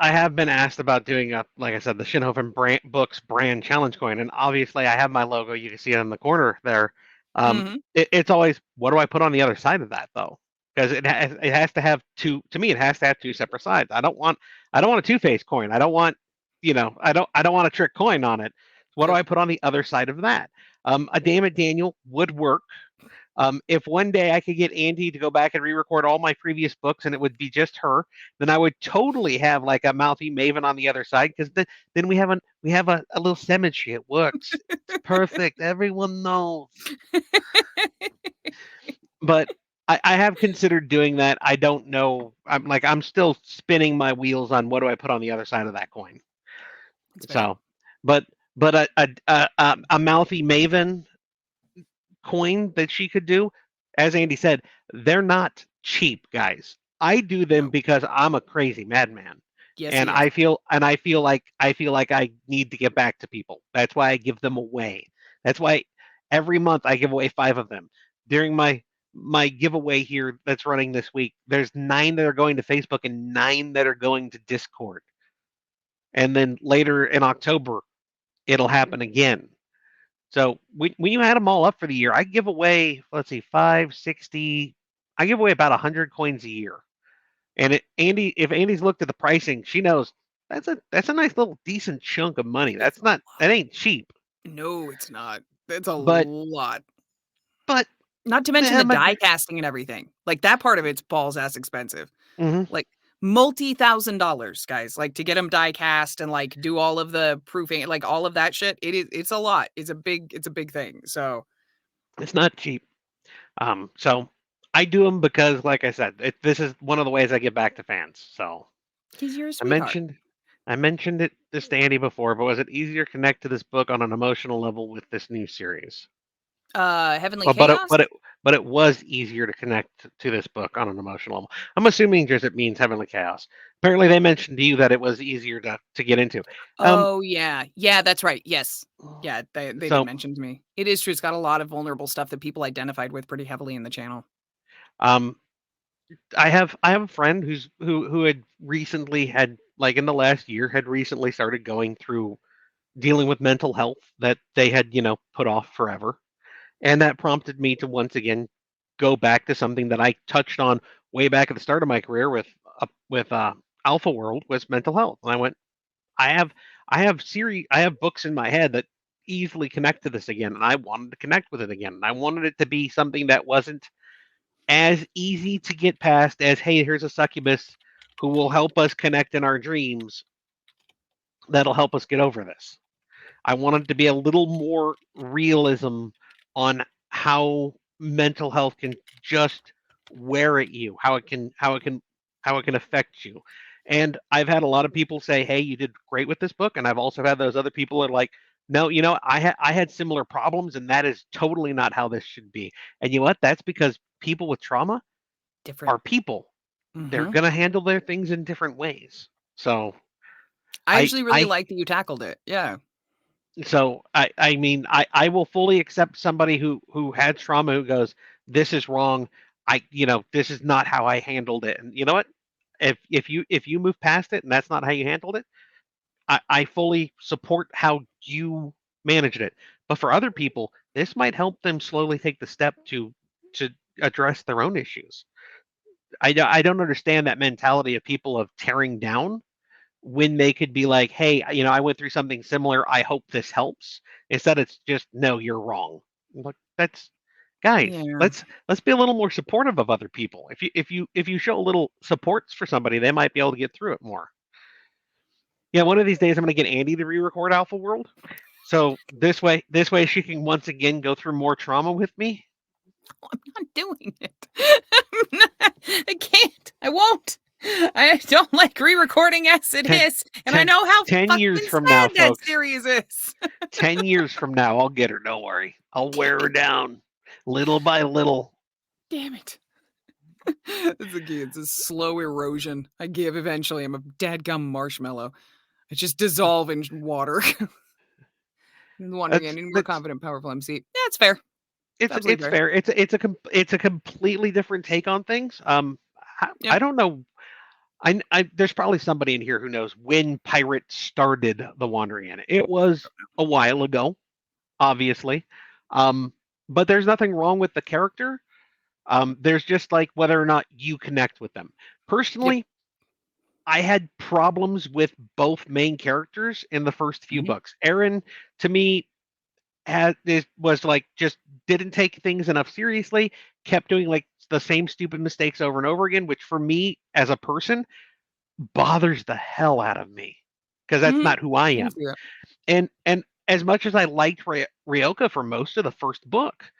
have been asked about doing like I said, the Shinhofen Books brand challenge coin, and obviously I have my logo. You can see it in the corner there. It's always, what do I put on the other side of that though? Because it has to have two. To me, it has to have two separate sides. I don't want a two-faced coin. I don't want I don't want a trick coin on it. What do I put on the other side of that? A Damn It Daniel would work. If one day I could get Andy to go back and re-record all my previous books and it would be just her, then I would totally have like a mouthy Maven on the other side, because then we have a little symmetry. It works. It's perfect. Everyone knows. But I have considered doing that. I don't know. I'm still spinning my wheels on what do I put on the other side of that coin. So, but a mouthy Maven coin that she could do, as Andy said, they're not cheap, guys. I do them because I'm a crazy madman. Yes, and I feel like I need to get back to people. That's why I give them away. That's why every month I give away 5 of them. During my giveaway here that's running this week, there's 9 that are going to Facebook and 9 that are going to Discord. And then later in October, it'll happen again. So when you add them all up for the year, I give away, let's see, 5, 60. I give away about 100 coins a year. And if Andy's looked at the pricing, she knows that's a nice little decent chunk of money. That ain't cheap. No, it's not. That's a lot. But not to mention the die casting and everything. Like that part of it's balls ass expensive. Mm-hmm. Like multi-$1,000s, guys. Like to get them die cast and like do all of the proofing, like all of that shit. It's a lot. It's a big thing. So it's not cheap. So I do them because, like I said, this is one of the ways I get back to fans. So you're a sweetheart. I mentioned it to Andy before, but was it easier to connect to this book on an emotional level with this new series? Heavenly Chaos? But it was easier to connect to this book on an emotional level. I'm assuming just it means Heavenly Chaos. Apparently, they mentioned to you that it was easier to get into. Yeah, that's right. Yes, yeah, they did mention to me. It is true. It's got a lot of vulnerable stuff that people identified with pretty heavily in the channel. I have a friend who had recently like in the last year had recently started going through dealing with mental health that they had put off forever. And that prompted me to once again go back to something that I touched on way back at the start of my career with Alpha World, was mental health. And I went, I have books in my head that easily connect to this again, and I wanted to connect with it again. And I wanted it to be something that wasn't as easy to get past as, hey, here's a succubus who will help us connect in our dreams. That'll help us get over this. I wanted to be a little more realism on how mental health can just wear at you, how it can affect you. And I've had a lot of people say, "Hey, you did great with this book," and I've also had those other people that are like, "No, I had similar problems, and that is totally not how this should be." And you know what? That's because people with trauma are people. Mm-hmm. They're gonna handle their things in different ways. So I actually really like that you tackled it. Yeah. So I mean I will fully accept somebody who had trauma who goes, this is wrong. This is not how I handled it. And you know what? If you move past it and that's not how you handled it, I fully support how you managed it. But for other people, this might help them slowly take the step to address their own issues. I don't understand that mentality of people of tearing down when they could be like, hey, I went through something similar. I hope this helps. Instead, it's just, no, you're wrong. Look, Guys, Yeah. let's be a little more supportive of other people. If you show a little supports for somebody, they might be able to get through it more. Yeah, one of these days I'm going to get Andy to re-record Alpha World. So this way she can once again go through more trauma with me. I'm not doing it. I can't. I won't. I don't like re-recording as it Ten, is, and I know how 10 years fucking from now, sad that folks. series is. 10 years from now, I'll get her. Don't worry. I'll wear her down little by little. Damn it. It's a slow erosion. I give eventually. I'm a dadgum marshmallow. I just dissolve in water. Wandering in, more That's confident, powerful MC. Yeah, it's fair. Absolutely it's fair. It's a completely different take on things. Yep. I don't know. I there's probably somebody in here who knows when Pirates started the Wandering End. It was a while ago, obviously. But there's nothing wrong with the character. There's just like whether or not you connect with them. Personally, I had problems with both main characters in the first few Mhm. books. Aaron, to me, was like just didn't take things enough seriously, kept doing like the same stupid mistakes over and over again, which for me as a person bothers the hell out of me because that's Mhm. not who I I can am. see that. And as much as I liked Ryoka for most of the first book,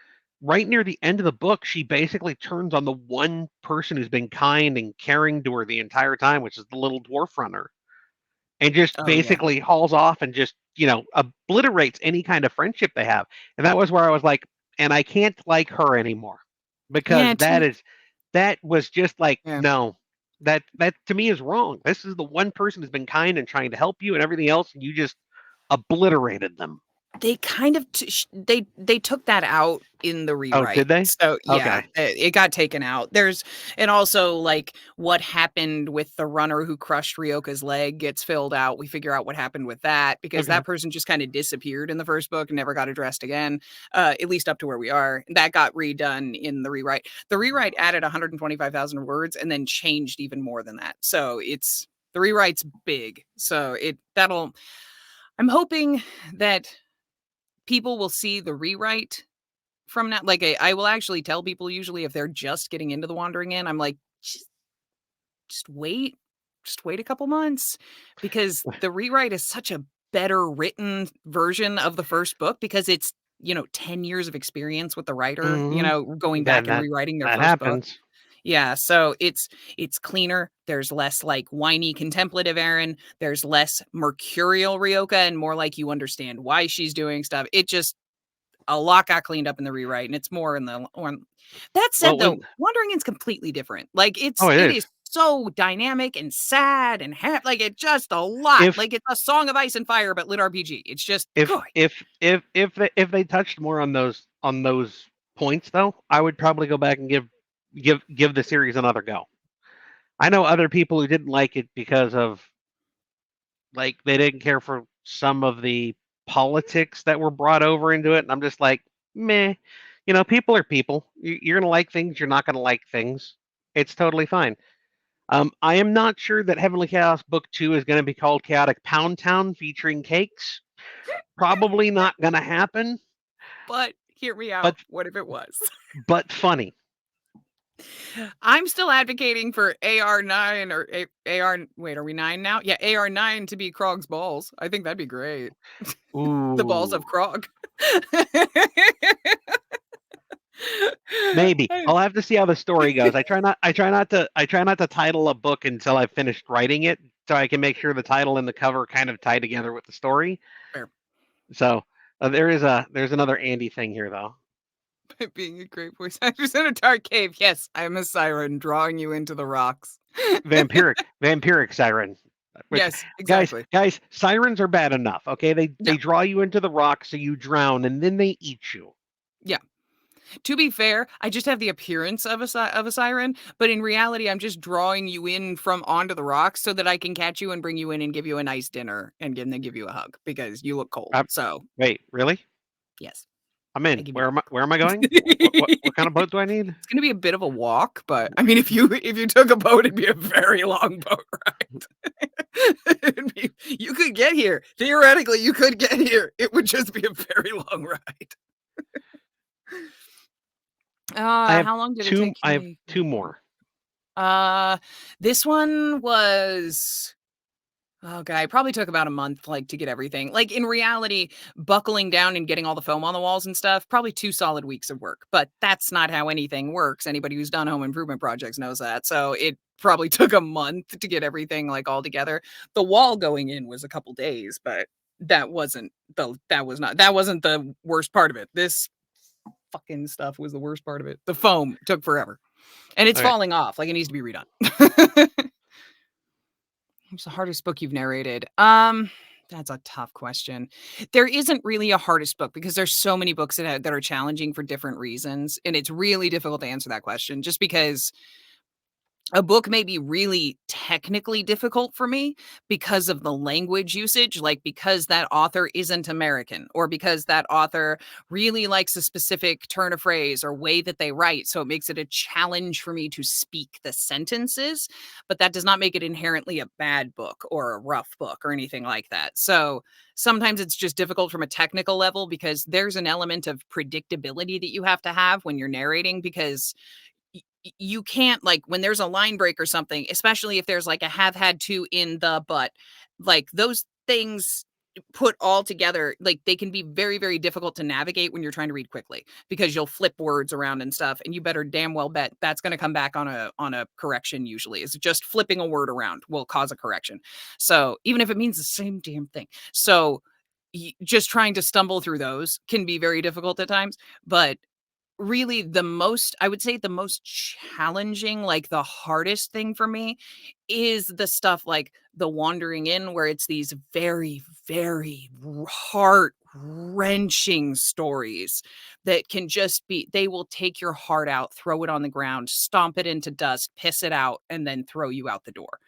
right near the end of the book, she basically turns on the one person who's been kind and caring to her the entire time, which is the little dwarf runner, and just Oh yeah. basically hauls off and just, obliterates any kind of friendship they have. And that was where I was like, and I can't like her anymore because Yeah, too. that was just like, Yeah. no, that to me is wrong. This is the one person who's been kind and trying to help you and everything else, and you just obliterated them. They kind of they took that out in the Oh, rewrite. did they? So, yeah, Okay. it got taken out. And also, like, what happened with the runner who crushed Ryoka's leg gets filled out. We figure out what happened with that because Okay. that person just kinda disappeared in the first book and never got addressed again, at least up to where we are. That got redone in the rewrite. The rewrite added 125,000 words and then changed even more than that. So, the rewrite's big. So, I'm hoping that people will see the rewrite from now. Like, I will actually tell people usually if they're just getting into The Wandering Inn, I'm like, just wait. Just wait a couple months because the rewrite is such a better written version of the first book because it's, 10 years of experience with the writer, Mhm. going Then back and rewriting their that first book. happens. Yeah, so it's cleaner. There's less like whiny contemplative Aaron. There's less mercurial Ryoka and more like you understand why she's doing stuff. It just a lot got cleaned up in the rewrite, and it's more in the one. That said, Well, though, Wandering In's completely different. Like oh, it it is. is so dynamic and sad and like it just a lot. If Like it's a Song of Ice and Fire, but lit RPG. It's just if good. if they touched more on those points though, I would probably go back and give the series another go. I know other people who didn't like it because of like they didn't care for some of the politics that were brought over into it, and I'm just like, meh. People are people. You're gonna like things. You're not gonna like things. It's totally fine. I am not sure that Heavenly Chaos Book 2 is going to be called Chaotic Pound Town featuring cakes. Probably not going to happen, But hear me but out. What if it was? but funny. I'm still advocating for AR9 or AR. Wait, are we 9 now? Yeah, AR9 to be Krog's balls. I think that'd be great. The balls Ooh, of Krog. maybe. I'll have to see how the story goes. I try not to title a book until I've finished writing it, so I can make sure the title and the cover kind of tie together with the story. Fair. So there's another Andy thing here though. Being a great voice actress in a dark cave. Yes, I'm a siren drawing you into the rocks. Vampiric siren. Which, Yes, exactly. guys, sirens are bad enough. Okay, they Yeah, draw you into the rock so you drown, and then they eat you. yeah. To be fair, I just have the appearance of a siren, but in reality, I'm just drawing you in from onto the rocks so that I can catch you and bring you in and give you a nice dinner and then give you a hug because you look cold. Uh, So, Wait, really? yes, I'm I in. give you. Where am I going? What kind of boat do I need? It's gonna be a bit of a walk, but I mean, if you took a boat, it'd be a very long boat ride. You could get here theoretically. You could get here. It would just be a very long ride. I have How long did it two. take I have me? two more. This one was okay, it probably took about a month, like, to get everything. Like, in reality, buckling down and getting all the foam on the walls and stuff, probably 2 solid weeks of work, but that's not how anything works. Anybody who's done home improvement projects knows that. So, it probably took a month to get everything, like, all together. The wall going in was a couple days, but that wasn't the worst part of it. This fucking stuff was the worst part of it. The foam took forever, and it's Okay. falling off, like, it needs to be redone. What's the hardest book you've narrated? That's a tough question. There isn't really a hardest book because there's so many books that are challenging for different reasons, and it's really difficult to answer that question just because a book may be really technically difficult for me because of the language usage, like because that author isn't American or because that author really likes a specific turn of phrase or way that they write. So it makes it a challenge for me to speak the sentences, but that does not make it inherently a bad book or a rough book or anything like that. So sometimes it's just difficult from a technical level because there's an element of predictability that you have to have when you're narrating because you can't like when there's a line break or something, especially if there's like a have had to in the but, like those things put all together, like they can be very, very difficult to navigate when you're trying to read quickly because you'll flip words around and stuff, and you better damn well bet that's going to come back on a correction. Usually, is just flipping a word around will cause a correction. So even if it means the same damn thing, so just trying to stumble through those can be very difficult at times, but really I would say the most challenging, like the hardest thing for me is the stuff like The Wandering Inn, where it's these very, very heart-wrenching stories that can just be they will take your heart out, throw it on the ground, stomp it into dust, piss it out, and then throw you out the door.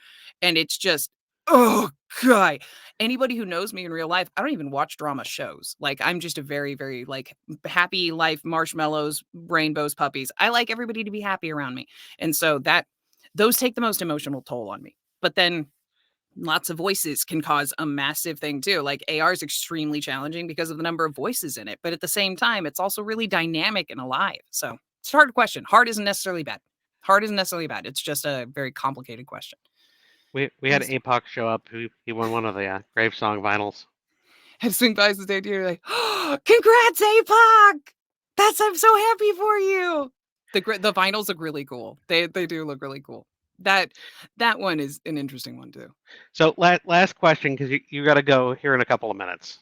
And it's just, oh god. Anybody who knows me in real life, I don't even watch drama shows. Like, I'm just a very, very, like, happy life, marshmallows, rainbows, puppies. I like everybody to be happy around me. And so those take the most emotional toll on me. But then lots of voices can cause a massive thing too. Like AR is extremely challenging because of the number of voices in it. But at the same time, it's also really dynamic and alive. So it's a hard question. Hard isn't necessarily bad. Hard isn't necessarily bad. It's just a very complicated question. We had APOC show up. He won one of the Grave Song vinyls. Had swing by the stage here like, oh, congrats, APOC! I'm so happy for you. The vinyls look really cool. They do look really cool. That one is an interesting one too. So last question, because you got to go here in a couple of minutes.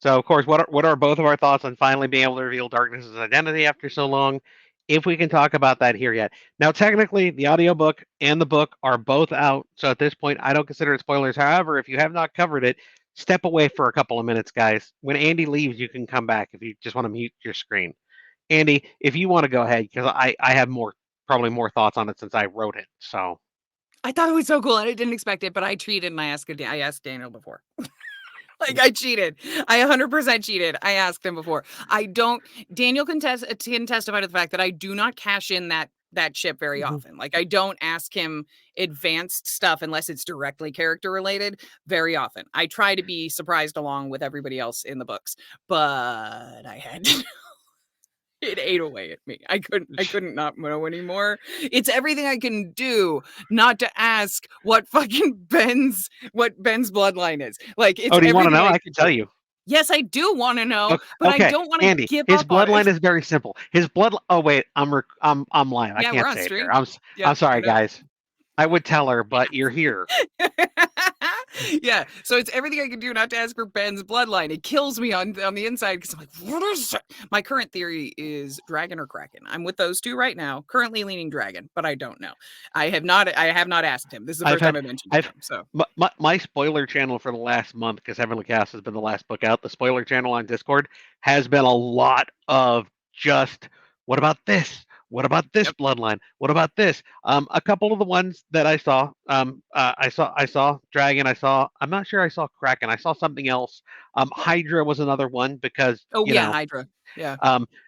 So of course, what are both of our thoughts on finally being able to reveal Darkness's identity after so long? If we can talk about that here yet. Now, technically, the audiobook and the book are both out, so at this point, I don't consider it spoilers. However, if you have not covered it, step away for a couple of minutes, guys. When Andy leaves, you can come back if you just want to mute your screen. Andy, if you want to go ahead, because I have probably more thoughts on it since I wrote it. So I thought it was so cool and I didn't expect it, but I cheated and I asked Daniel before. Like I cheated. I 100% cheated. I asked him before. Daniel can testify to the fact that I do not cash in that chip very often. Like I don't ask him advanced stuff unless it's directly character related very often. I try to be surprised along with everybody else in the books, but I had to. It ate away at me. I couldn't not know anymore. It's everything I can do not to ask what Ben's bloodline is. Like it's do you want to everything know? I I can could tell do. you. Yes, I do want to know, but I Okay, don't want to Andy, give his up on bloodline it. is very simple. His blood. Oh wait, I'm live. I Yeah, we're can't on say it stream. here. I'm Yeah, sorry, I know. guys. I would tell her, but you're here. Yeah, so it's everything I can do not to ask for Ben's bloodline. It kills me on the inside because I'm like, what is it? My current theory is dragon or kraken. I'm with those two right now. Currently leaning dragon, but I don't know. I have not asked him. This is the first time I mentioned it to him. So my spoiler channel for the last month, because Heavenly Cast has been the last book out. The spoiler channel on Discord has been a lot of just what about this? What about this bloodline? What about this? A couple of the ones that I saw, I saw Dragon. I'm not sure I saw Kraken. I saw something else. Hydra was another one because Hydra. Yeah.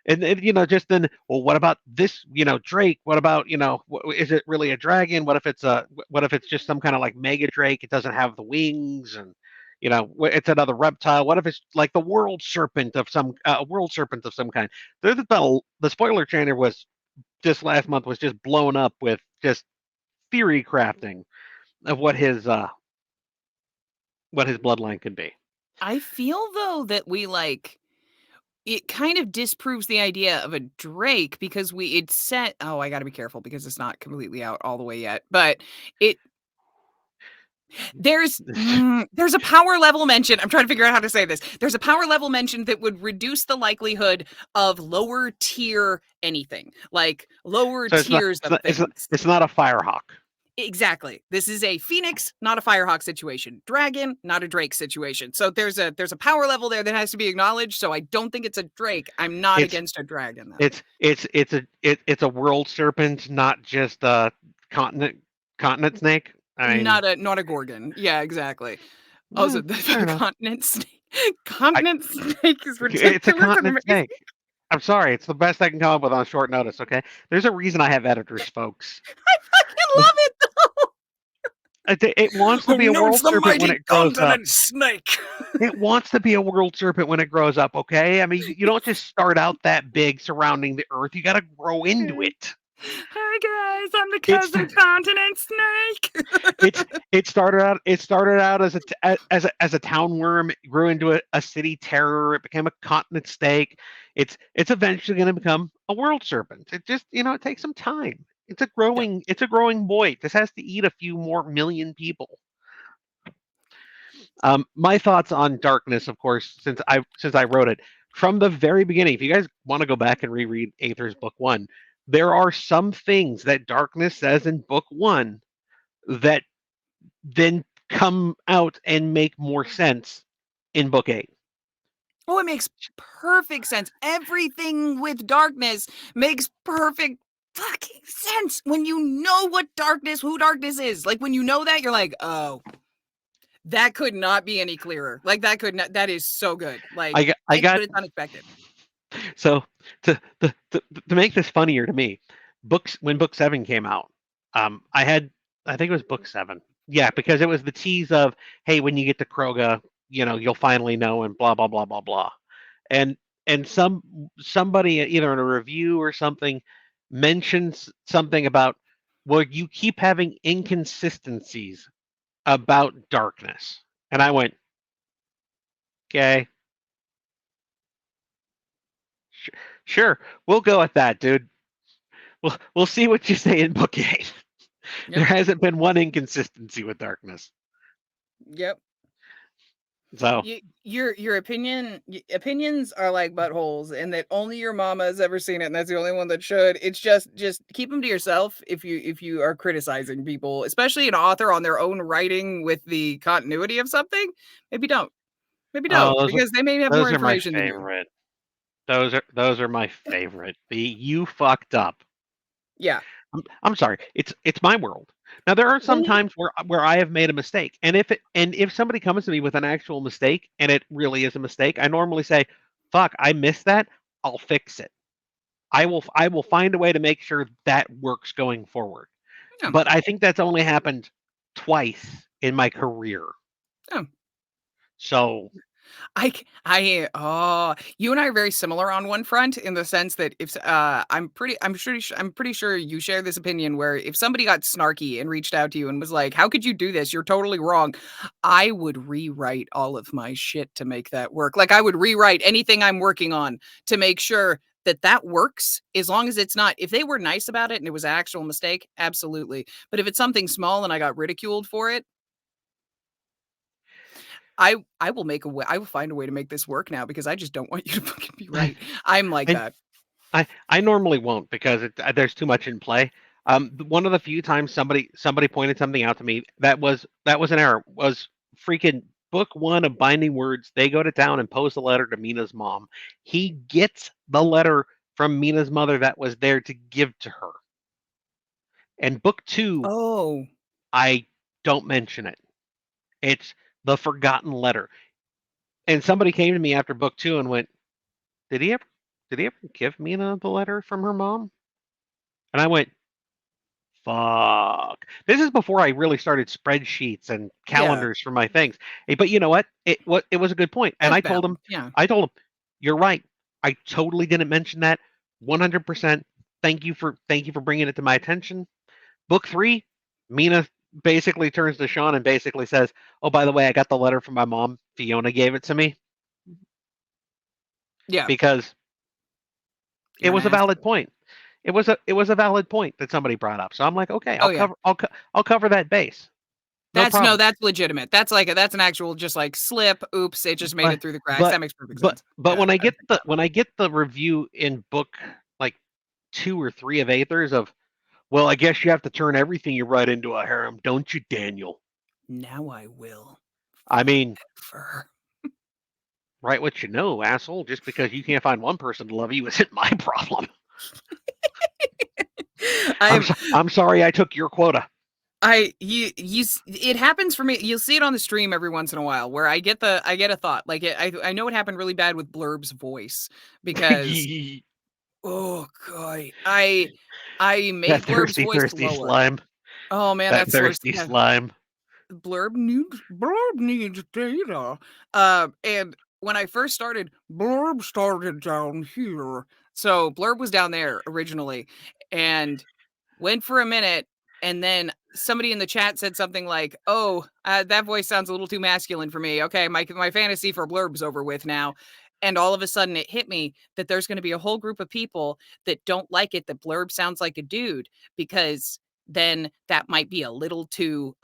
And just then, well, what about this? Drake. What about is it really a dragon? What if it's just some kind of like mega Drake? It doesn't have the wings, and it's another reptile. What if it's like the world serpent of some world serpent of some kind? The spoiler trailer was just last month was just blown up with just theory crafting of what his bloodline could be. I feel though that it kind of disproves the idea of a Drake because it set. Oh, I got to be careful because it's not completely out all the way yet. But it there's a power level mentioned. I'm trying to figure out how to say this. There's a power level mentioned that would reduce the likelihood of lower tier anything, like lower So tiers of things. It's not a Firehawk. Exactly. This is a Phoenix, not a Firehawk situation. Dragon, not a Drake situation. So there's a power level there that has to be acknowledged. So I don't think it's a Drake. I'm not against a dragon though. It's a world serpent, not just a continent snake. I mean, not a Gorgon. Yeah, exactly. Also, the continent snake. Continent snake is ridiculous. It's a continent snake. I'm sorry, it's the best I can come up with on short notice. Okay, there's a reason I have editors, folks. I fucking love it though. It wants to be a world serpent when it grows up. Snake. It wants to be a world serpent when it grows up. Okay, I mean, you don't just start out that big surrounding the earth. You got to grow into it. Hi guys, I'm the cousin continent snake. It started out as a town worm, it grew into a city terror, it became a continent snake. It's eventually going to become a world serpent. It just, it takes some time. It's a growing boy. This has to eat a few more million people. My thoughts on Darkness, of course, since I wrote it from the very beginning. If you guys want to go back and reread Aether's book 1, there are some things that Darkness says in book 1 that then come out and make more sense in book 8. Oh, it makes perfect sense. Everything with Darkness makes perfect fucking sense when you know who Darkness is. Like when you know that, you're like, oh, that could not be any clearer. Like that is so good. Like it's unexpected. So to make this funnier to me, when book 7 came out, I think it was book 7. Yeah, because it was the tease of, hey, when you get to Kroga, you'll finally know, and blah blah blah blah blah. And somebody either in a review or something mentions something about, well, you keep having inconsistencies about Darkness. And I went, okay. Sure, we'll go with that, dude. We'll see what you say in book 8. Yep. There hasn't been one inconsistency with Darkness. Yep. So your opinions are like buttholes, and that only your mama has ever seen it, and that's the only one that should. It's just keep them to yourself if you are criticizing people, especially an author on their own writing with the continuity of something. Maybe don't because they may have more information than you. Those are my favorite. You fucked up. Yeah. I'm sorry. It's my world. Now there are some times where I have made a mistake, and if somebody comes to me with an actual mistake and it really is a mistake, I normally say, "Fuck, I missed that. I'll fix it. I will find a way to make sure that works going forward." Yeah. But I think that's only happened twice in my career. Oh. So you and I are very similar on one front, in the sense that if I'm pretty sure you share this opinion, where if somebody got snarky and reached out to you and was like, "How could you do this? You're totally wrong," I would rewrite all of my shit to make that work. Like I would rewrite anything I'm working on to make sure that works, as long as it's not, if they were nice about it and it was an actual mistake, absolutely. But if it's something small and I got ridiculed for it, I will find a way to make this work now, because I just don't want you to fucking be right. I'm like that. I normally won't, because there's too much in play. One of the few times somebody pointed something out to me that was an error was freaking book 1 of Binding Words. They go to town and post a letter to Mina's mom. He gets the letter from Mina's mother that was there to give to her. And book 2, I don't mention it. It's the forgotten letter. And somebody came to me after book 2 and went, did he ever give Mina the letter from her mom? And I went, fuck. This is before I really started spreadsheets and Yeah. calendars for my things. But you know what? It was a good point. And That's I told him, balance. Yeah. I told him, you're right. I totally didn't mention that. 100%. Thank you for bringing it to my attention. Book 3, Mina basically turns to Sean and basically says, "Oh, by the way, I got the letter from my mom. Fiona gave it to me." Yeah. Because You're it was an a ass. valid point. It was a valid point that somebody brought up. So I'm like, okay, Oh, yeah. I'll cover that base. No problem. That's legitimate. That's an actual just like slip. Oops, it just made it through the cracks. That makes perfect sense. But Yeah, when I get the review in book like 2 or 3 of Aether's of, well, I guess you have to turn everything you write into a harem, don't you, Daniel? now I will. I mean, Forever. write what you know, asshole. Just because you can't find one person to love you isn't my problem. I'm sorry I took your quota. It happens for me. You'll see it on the stream every once in a while where I get a thought. Like I know it happened really bad with Blurb's voice because oh god, I made That Blurb's voice thirsty lower. slime. Oh man, That that's the worst. thirsty slime. Blurb needs data. And when I first started, Blurb started down here. So Blurb was down there originally and went for a minute. And then somebody in the chat said something like, "Oh, that voice sounds a little too masculine for me. Okay, my fantasy for Blurb's over with now." And all of a sudden it hit me that there's going to be a whole group of people that don't like it that Blurb sounds like a dude because then that might be a little too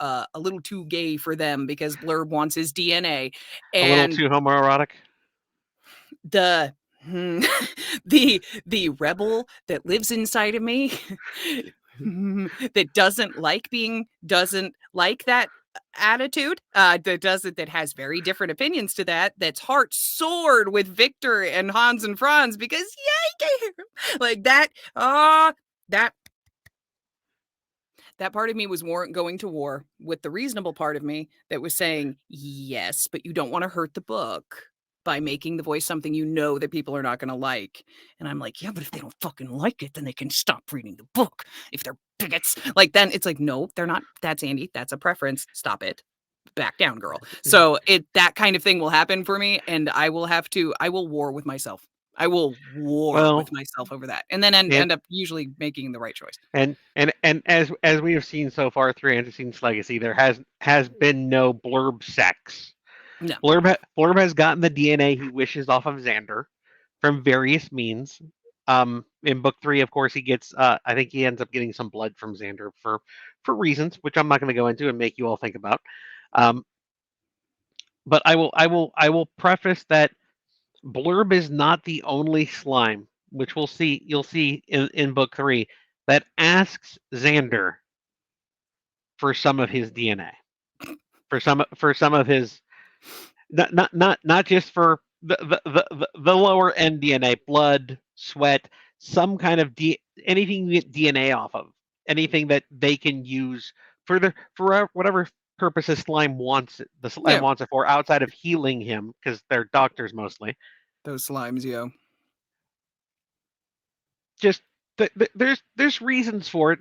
gay for them because Blurb wants his DNA. And a little too homoerotic. The rebel that lives inside of me that doesn't like that attitude, that has very different opinions to that's heart soared with Victor and Hans and Franz because like that that part of me was going to war with the reasonable part of me that was saying, yes, but you don't want to hurt the book by making the voice something you know that people are not going to like. And I'm like, yeah, but if they don't fucking like it, then they can stop reading the book. If they're bigots, like then it's like, no, they're not. That's Andy. That's a preference. Stop it. Back down, girl. So that kind of thing will happen for me. And I will war with myself. I will war with myself over that, and then end up usually making the right choice. And as we have seen so far through Anticine's Legacy, there has been no Blurb sex. No. Blurb has gotten the DNA he wishes off of Xander from various means. In book 3, of course, he gets. I think he ends up getting some blood from Xander for reasons which I'm not going to go into and make you all think about. But I will preface that Blurb is not the only slime, which you'll see in book 3, that asks Xander for some of his DNA, for some of his, not just for the lower end DNA, blood, sweat, some kind of anything you get DNA off of, anything that they can use for whatever purposes slime wants it. The slime wants it for, outside of healing him, because they're doctors mostly. Those slimes, yeah. Just there's reasons for it.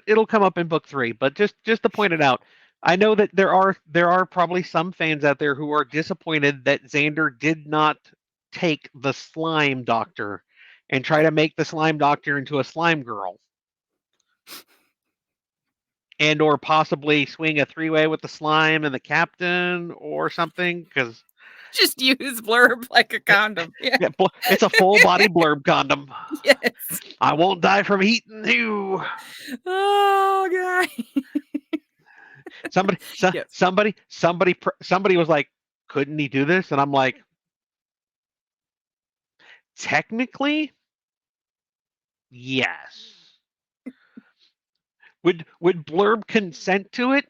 It'll come up in book 3, but just to point it out, I know that there are probably some fans out there who are disappointed that Xander did not take the slime doctor and try to make the slime doctor into a slime girl. And or possibly swing a 3-way with the slime and the captain or something, because just use Blurb like a condom. Yeah. It's a full body Blurb condom. Yes. I won't die from eating you. Oh god. Somebody was like, couldn't he do this? And I'm like, technically, yes. Would Blurb consent to it?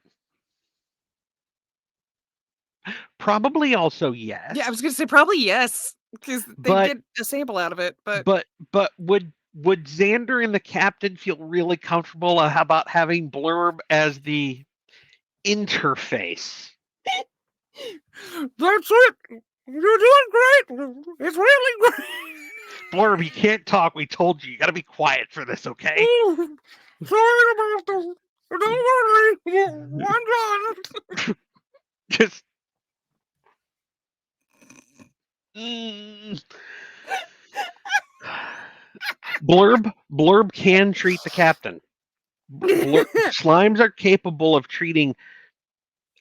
Probably also yes. Yeah, I was going to say probably yes, because they get a sample out of it. But would Xander and the captain feel really comfortable about having Blurb as the interface? That's it. You're doing great. It's really great. Blurb, you can't talk. We told you. You got to be quiet for this, okay? Sorry about this. Don't worry, I'm done. Just mm. Blurb can treat the captain. Slimes are capable of treating,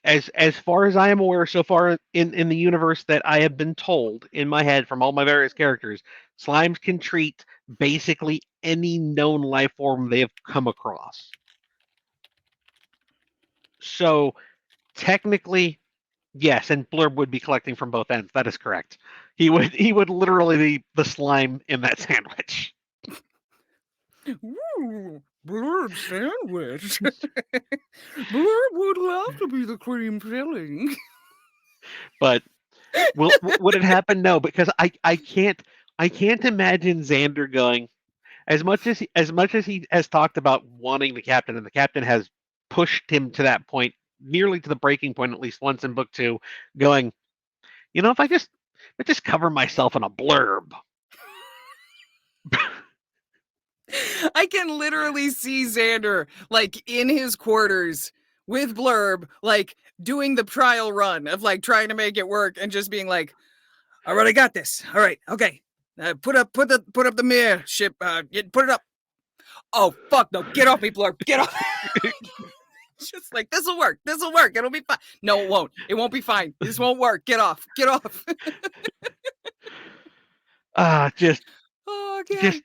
as far as I am aware so far in the universe that I have been told in my head from all my various characters, slimes can treat basically any known life form they have come across. So technically, yes, and Blurb would be collecting from both ends. That is correct. He would literally be the slime in that sandwich. Ooh, Blurb sandwich. Blurb would love to be the cream filling. But would it happen? No, because I can't imagine Xander going, as much as he has talked about wanting the captain, and the captain has pushed him to that point, nearly to the breaking point at least once in book 2, going, if I just cover myself in a blurb. I can literally see Xander like in his quarters with Blurb, like doing the trial run of like trying to make it work and just being like, all right, I got this. All right, okay. Put up the mirror ship. Put it up. Oh fuck no! Get off me, Blurb. Get off. Just like this'll work. It'll be fine. No, it won't. It won't be fine. This won't work. Get off. Just Oh god.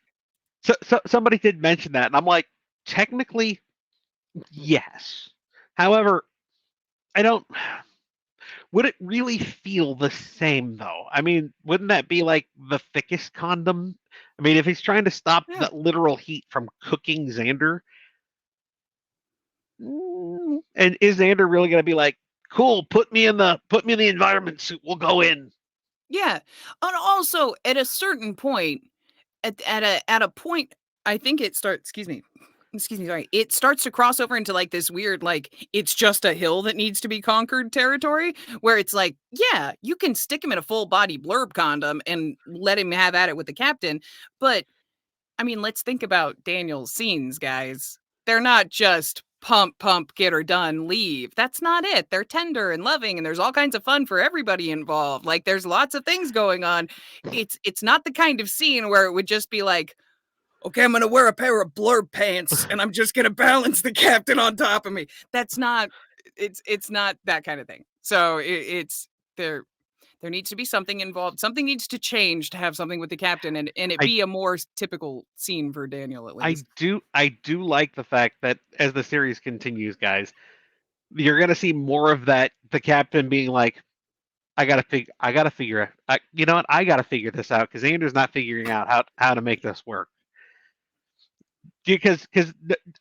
so somebody did mention that, and I'm like, technically, yes. However, I don't. Would it really feel the same though? I mean, wouldn't that be like the thickest condom? I mean, if he's trying to stop the literal heat from cooking Xander, and is Xander really going to be like, "Cool, put me in the environment suit. We'll go in." Yeah, and also at a certain point, at a point, I think it starts. Excuse me, sorry. It starts to cross over into like this weird, like it's just a hill that needs to be conquered territory, where it's like, yeah, you can stick him in a full body Blurb condom and let him have at it with the captain, but I mean, let's think about Daniel's scenes, guys. They're not just pump, get her done, leave. That's not it. They're tender and loving, and there's all kinds of fun for everybody involved. Like there's lots of things going on. It's not the kind of scene where it would just be like, okay, I'm gonna wear a pair of Blurb pants and I'm just gonna balance the captain on top of me. That's not. It's not that kind of thing. So it's there. There needs to be something involved. Something needs to change to have something with the captain and it be a more typical scene for Daniel at least. I do like the fact that as the series continues, guys, you're gonna see more of that. The captain being like, I gotta figure you know what? I gotta figure this out because Xander's not figuring out how to make this work. Because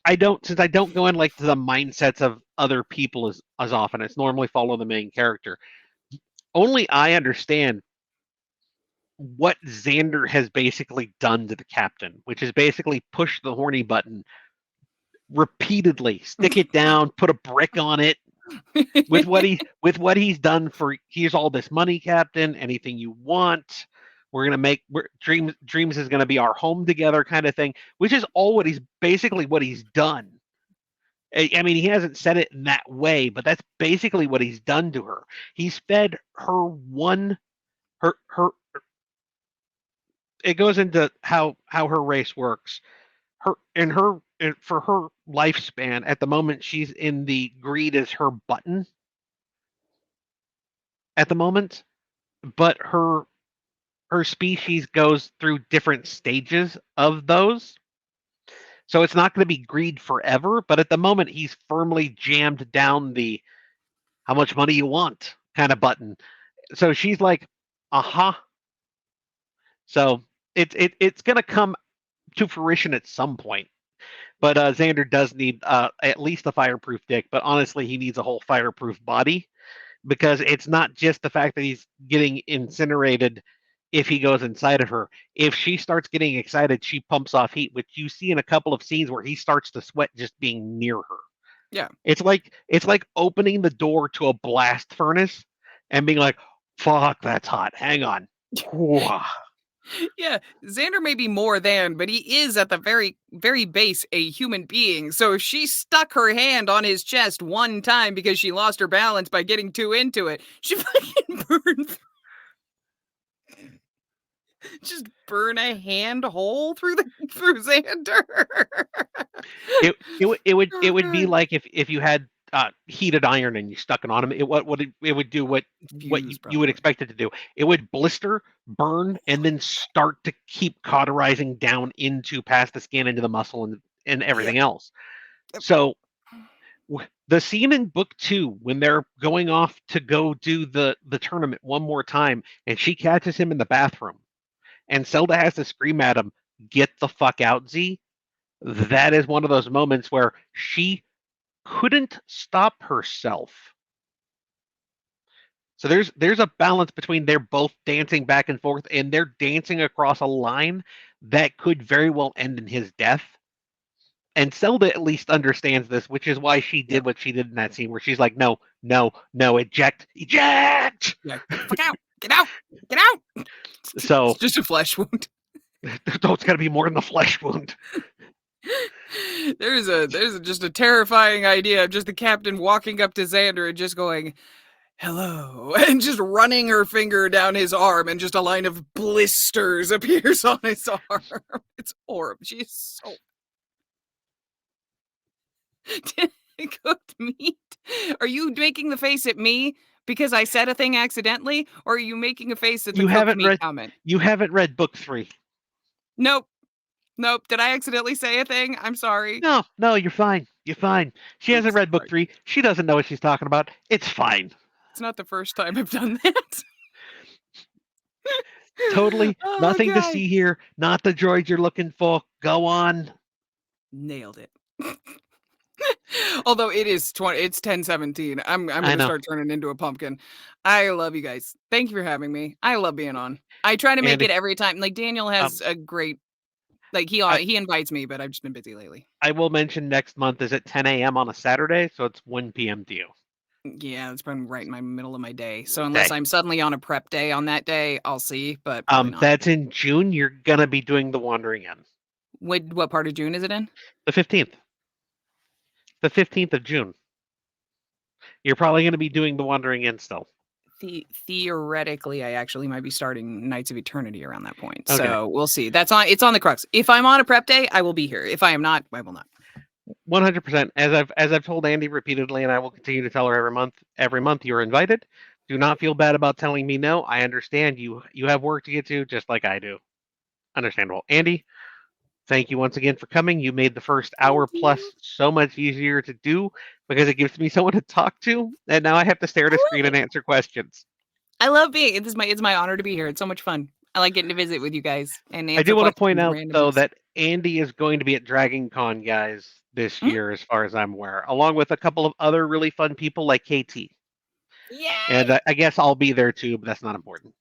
I don't go in like to the mindsets of other people as often. It's normally follow the main character. Only I understand what Xander has basically done to the captain, which is basically push the horny button repeatedly, stick it down, put a brick on it. with what he's done for, here's all this money, captain, anything you want. We're gonna make dreams is gonna be our home together, kind of thing, which is all what he's done. I mean, he hasn't said it in that way, but that's basically what he's done to her. He's fed her her. It goes into how her race works. For her lifespan, at the moment, she's in the greed as her button. At the moment, but her species goes through different stages of those. So it's not going to be greed forever, but at the moment he's firmly jammed down the how much money you want kind of button. So she's like, aha. So it's going to come to fruition at some point. But Xander does need at least a fireproof dick, but honestly, he needs a whole fireproof body because it's not just the fact that he's getting incinerated if he goes inside of her. If she starts getting excited, she pumps off heat, which you see in a couple of scenes where he starts to sweat just being near her. Yeah. It's like opening the door to a blast furnace and being like, fuck, that's hot. Hang on. Yeah, Xander may be more than, but he is at the very, very base a human being. So if she stuck her hand on his chest one time because she lost her balance by getting too into it, she fucking burned, just burn a hand hole through Xander. It would be Oh, like if you had heated iron and you stuck it on him. It would do what fuse you would probably. expect it to do. It would blister, burn, and then start to keep cauterizing down into past the skin, into the muscle, and Yep. everything else. So the scene in book 2 when they're going off to go do the tournament one more time, and she catches him in the bathroom, and Zelda has to scream at him, "Get the fuck out, Z." That is one of those moments where she couldn't stop herself. So there's a balance between they're both dancing back and forth, and they're dancing across a line that could very well end in his death. And Zelda at least understands this, which is why she did Yep. what she did in that scene, where she's like, "No, no, no, eject, eject." Yeah, get the fuck out! Get out! Get out! So It's just a flesh wound. it's got to be more than a flesh wound. There's just a terrifying idea of just the captain walking up to Xander and just going, "Hello," and just running her finger down his arm, and just a line of blisters appears on his arm. It's horrible. She's so cooked meat. Are you making the face at me because I said a thing accidentally, or are you making a face at the You cooked haven't meat read comment? you haven't read book 3. Nope. Nope. Did I accidentally say a thing? I'm sorry. No, no, you're fine. You're fine. She hasn't Oops. read book Sorry. 3. She doesn't know what she's talking about. It's fine. It's not the first time I've done that. Totally Oh nothing to god. see here. Not the droid you're looking for. Go on. Nailed it. Although it's 10:17. I'm I gonna know. start turning into a pumpkin. I love you guys. Thank you for having me. I love being on. I try to make Andy, it every time. Like Daniel has um, a great like I, he invites me, but I've just been busy lately. I will mention next month is at 10 a.m. on a Saturday, so it's 1 p.m. to you. Yeah, it's been right in my middle of my day. So unless Day. I'm suddenly on a prep day on that day, I'll see, but probably not. That's in June. You're gonna be doing the Wandering End. What part of June is it in? The 15th. The 15th of June. You're probably gonna be doing the Wandering End still. Theoretically, I actually might be starting Knights of Eternity around that point. Okay. So we'll see. It's on the crux. If I'm on a prep day, I will be here. If I am not, I will not. 100%. As I've told Andy repeatedly, and I will continue to tell her every month. Every month you're invited. Do not feel bad about telling me no. I understand you have work to get to, just like I do. Understandable. Andy, thank you once again for coming. You made the first hour Thank plus you. so much easier to do because it gives me someone to talk to, and now I have to stare at I a screen love and it. answer questions. I love being it's my honor to be here. It's so much fun. I like getting to visit with you guys and I answer do want to point questions out though randomness. that Andy is going to be at Dragon Con, guys, this Mhm. year, as far as I'm aware, along with a couple of other really fun people like KT. And Yay! I guess I'll be there too, but that's not important.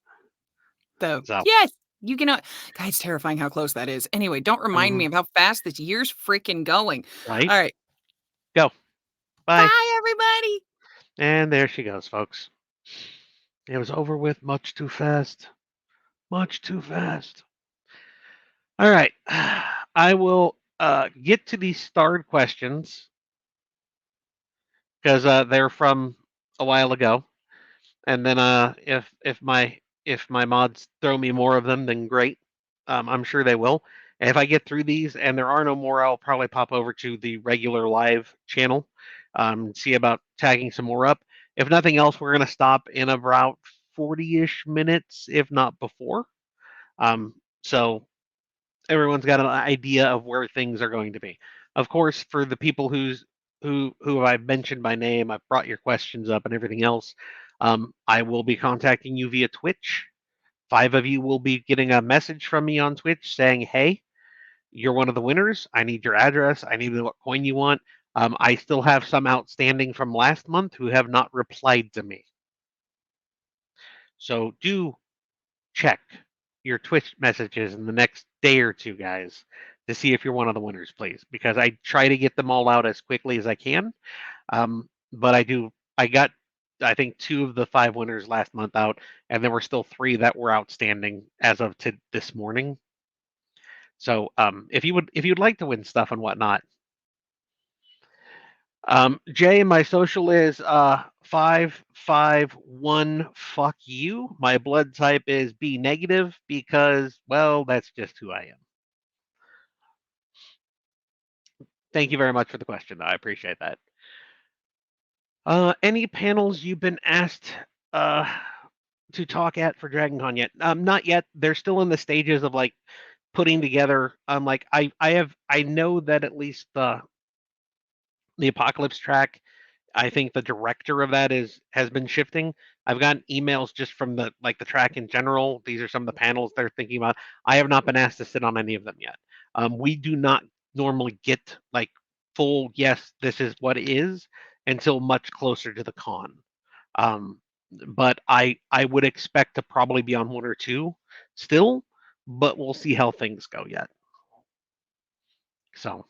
Though, So, yes, you can. God, it's terrifying how close that is. Anyway, don't remind me mhm, of how fast this year's freaking going. right? All right, Go. Bye. bye, everybody. And there she goes, folks. It was over with much too fast. Much too fast. All right. I will get to these starred questions because they're from a while ago. And then if my mods throw me more of them, then great. I'm sure they will. And if I get through these and there are no more, I'll probably pop over to the regular live channel, see about tagging some more up. If nothing else, we're going to stop in about 40-ish minutes, if not before. So everyone's got an idea of where things are going to be. Of course, for the people who I've mentioned by name, I've brought your questions up and everything else. I will be contacting you via Twitch. 5 of you will be getting a message from me on Twitch saying, "Hey, you're one of the winners. I need your address. I need what coin you want." I still have some outstanding from last month who have not replied to me. So do check your Twitch messages in the next day or two, guys, to see if you're one of the winners, please, because I try to get them all out as quickly as I can. But I got I think 2 of the 5 winners last month out, and there were still 3 that were outstanding as of this morning. So if you'd like to win stuff and whatnot, Jay, my social is 551 fuck you. My blood type is B negative because, well, that's just who I am. Thank you very much for the question, though. I appreciate that. Any panels you've been asked to talk at for DragonCon yet? Not yet. They're still in the stages of like putting together. Like I know that at least the Apocalypse track, I think the director of that has been shifting. I've gotten emails just from the track in general. These are some of the panels they're thinking about. I have not been asked to sit on any of them yet. We do not normally get like full yes, this is what it is until much closer to the con. But I would expect to probably be on 1 or 2 still, but we'll see how things go yet. So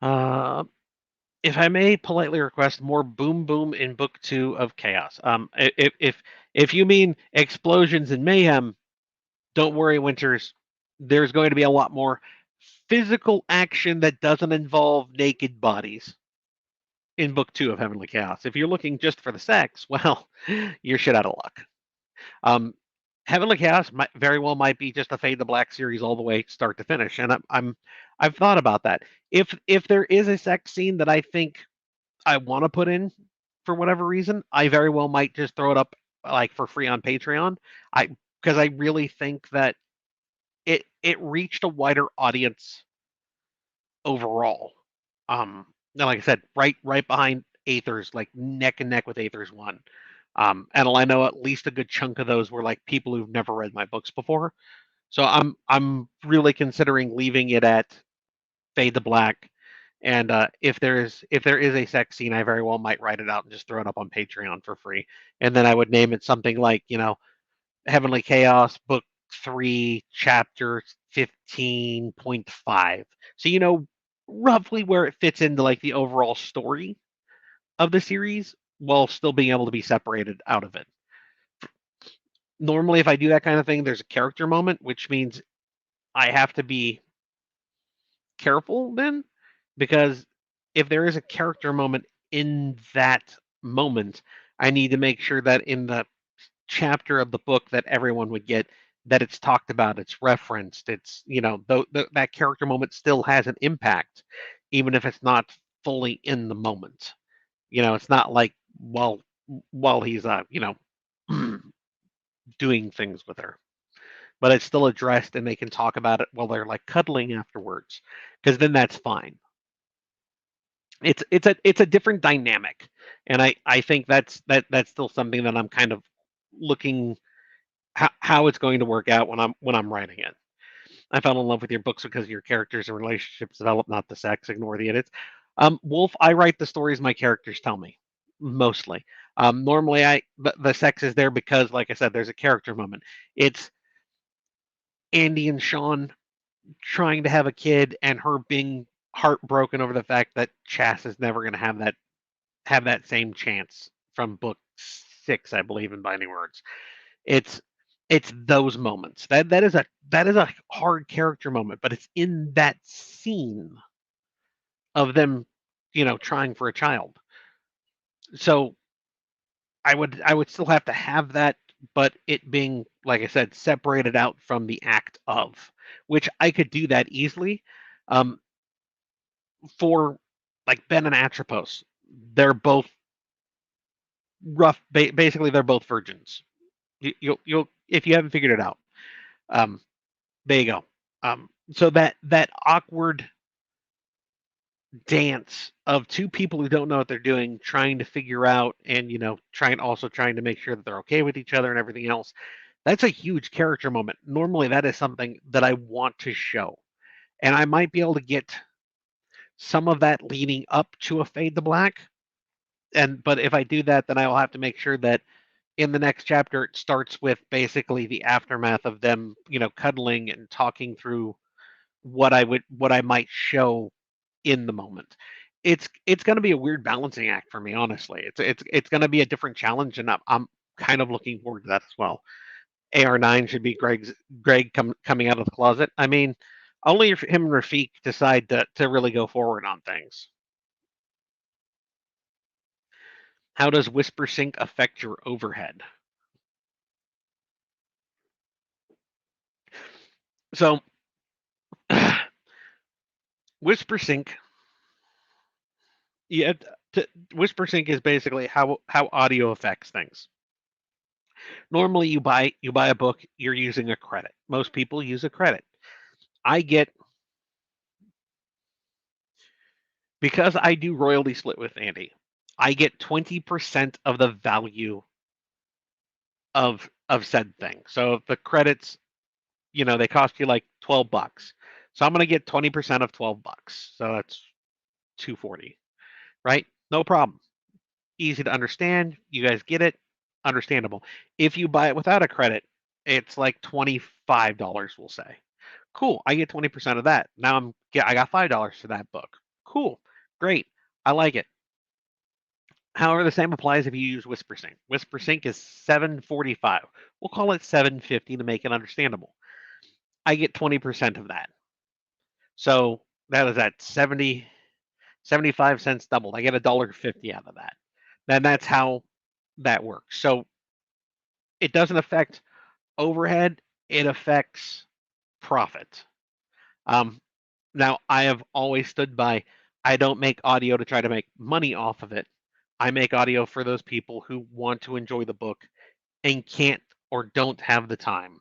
if I may politely request more boom boom in book 2 of Chaos. If you mean explosions and mayhem, don't worry, Winters. There's going to be a lot more physical action that doesn't involve naked bodies in book 2 of Heavenly Chaos. If you're looking just for the sex, well, you're shit out of luck. Heavenly Chaos very well might be just a Fade to Black series all the way start to finish, and I've thought about that. If there is a sex scene that I think I want to put in for whatever reason, I very well might just throw it up like for free on Patreon. Because I really think that it reached a wider audience overall. Like I said, right behind Aethers, like neck and neck with Aethers 1. And I know at least a good chunk of those were like people who've never read my books before. So I'm really considering leaving it at Fade to Black. And if there is a sex scene, I very well might write it out and just throw it up on Patreon for free. And then I would name it something like, Heavenly Chaos, Book 3, Chapter 15.5. So roughly where it fits into like the overall story of the series while still being able to be separated out of it. Normally, if I do that kind of thing, there's a character moment, which means I have to be careful then, because if there is a character moment in that moment, I need to make sure that in the chapter of the book that everyone would get, that it's talked about, it's referenced, it's that character moment still has an impact, even if it's not fully in the moment. It's not like while he's doing things with her, but it's still addressed and they can talk about it while they're like cuddling afterwards, because then that's fine. It's a different dynamic, and I think that's still something that I'm kind of looking how it's going to work out when I'm writing it. I fell in love with your books because your characters and relationships develop, not the sex. Ignore the edits. Wolf, I write the stories my characters tell me, mostly. Normally, the sex is there because, like I said, there's a character moment. It's Andy and Sean trying to have a kid, and her being heartbroken over the fact that Chas is never going to have that same chance from book 6, I believe, in Binding Words. It's those moments. That is a hard character moment, but it's in that scene of them, trying for a child. So I would still have to have that, but it being, like I said, separated out from the act of, which I could do that easily. For like Ben and Atropos, they're both rough. Basically, they're both virgins. You'll if you haven't figured it out. There you go. So that awkward dance of two people who don't know what they're doing, trying to figure out, and trying to make sure that they're okay with each other and everything else. That's a huge character moment. Normally, that is something that I want to show, and I might be able to get some of that leading up to a Fade to Black. But if I do that, then I will have to make sure that in the next chapter it starts with basically the aftermath of them, cuddling and talking through what I might show in the moment. it's going to be a weird balancing act for me, honestly. It's going to be a different challenge, and I'm kind of looking forward to that as well. AR9 should be Greg coming out of the closet. I mean, only if him and Rafik decide to really go forward on things. How does WhisperSync affect your overhead? So, WhisperSync, yeah, WhisperSync is basically how audio affects things. Normally, you buy a book, you're using a credit. Most people use a credit. Because I do royalty split with Andy, I get 20% of the value of said thing. So if the credits, they cost you like $12. So I'm going to get 20% of $12. So that's $2.40, right? No problem. Easy to understand. You guys get it. Understandable. If you buy it without a credit, it's like $25, we'll say. Cool. I get 20% of that. Now I got $5 for that book. Cool. Great. I like it. However, the same applies if you use WhisperSync. WhisperSync is $7.45. We'll call it $7.50 to make it understandable. I get 20% of that. So that is at 75 cents doubled. I get $1.50 out of that. Then that's how that works. So it doesn't affect overhead, it affects profit. Now, I have always stood by, I don't make audio to try to make money off of it. I make audio for those people who want to enjoy the book and can't or don't have the time,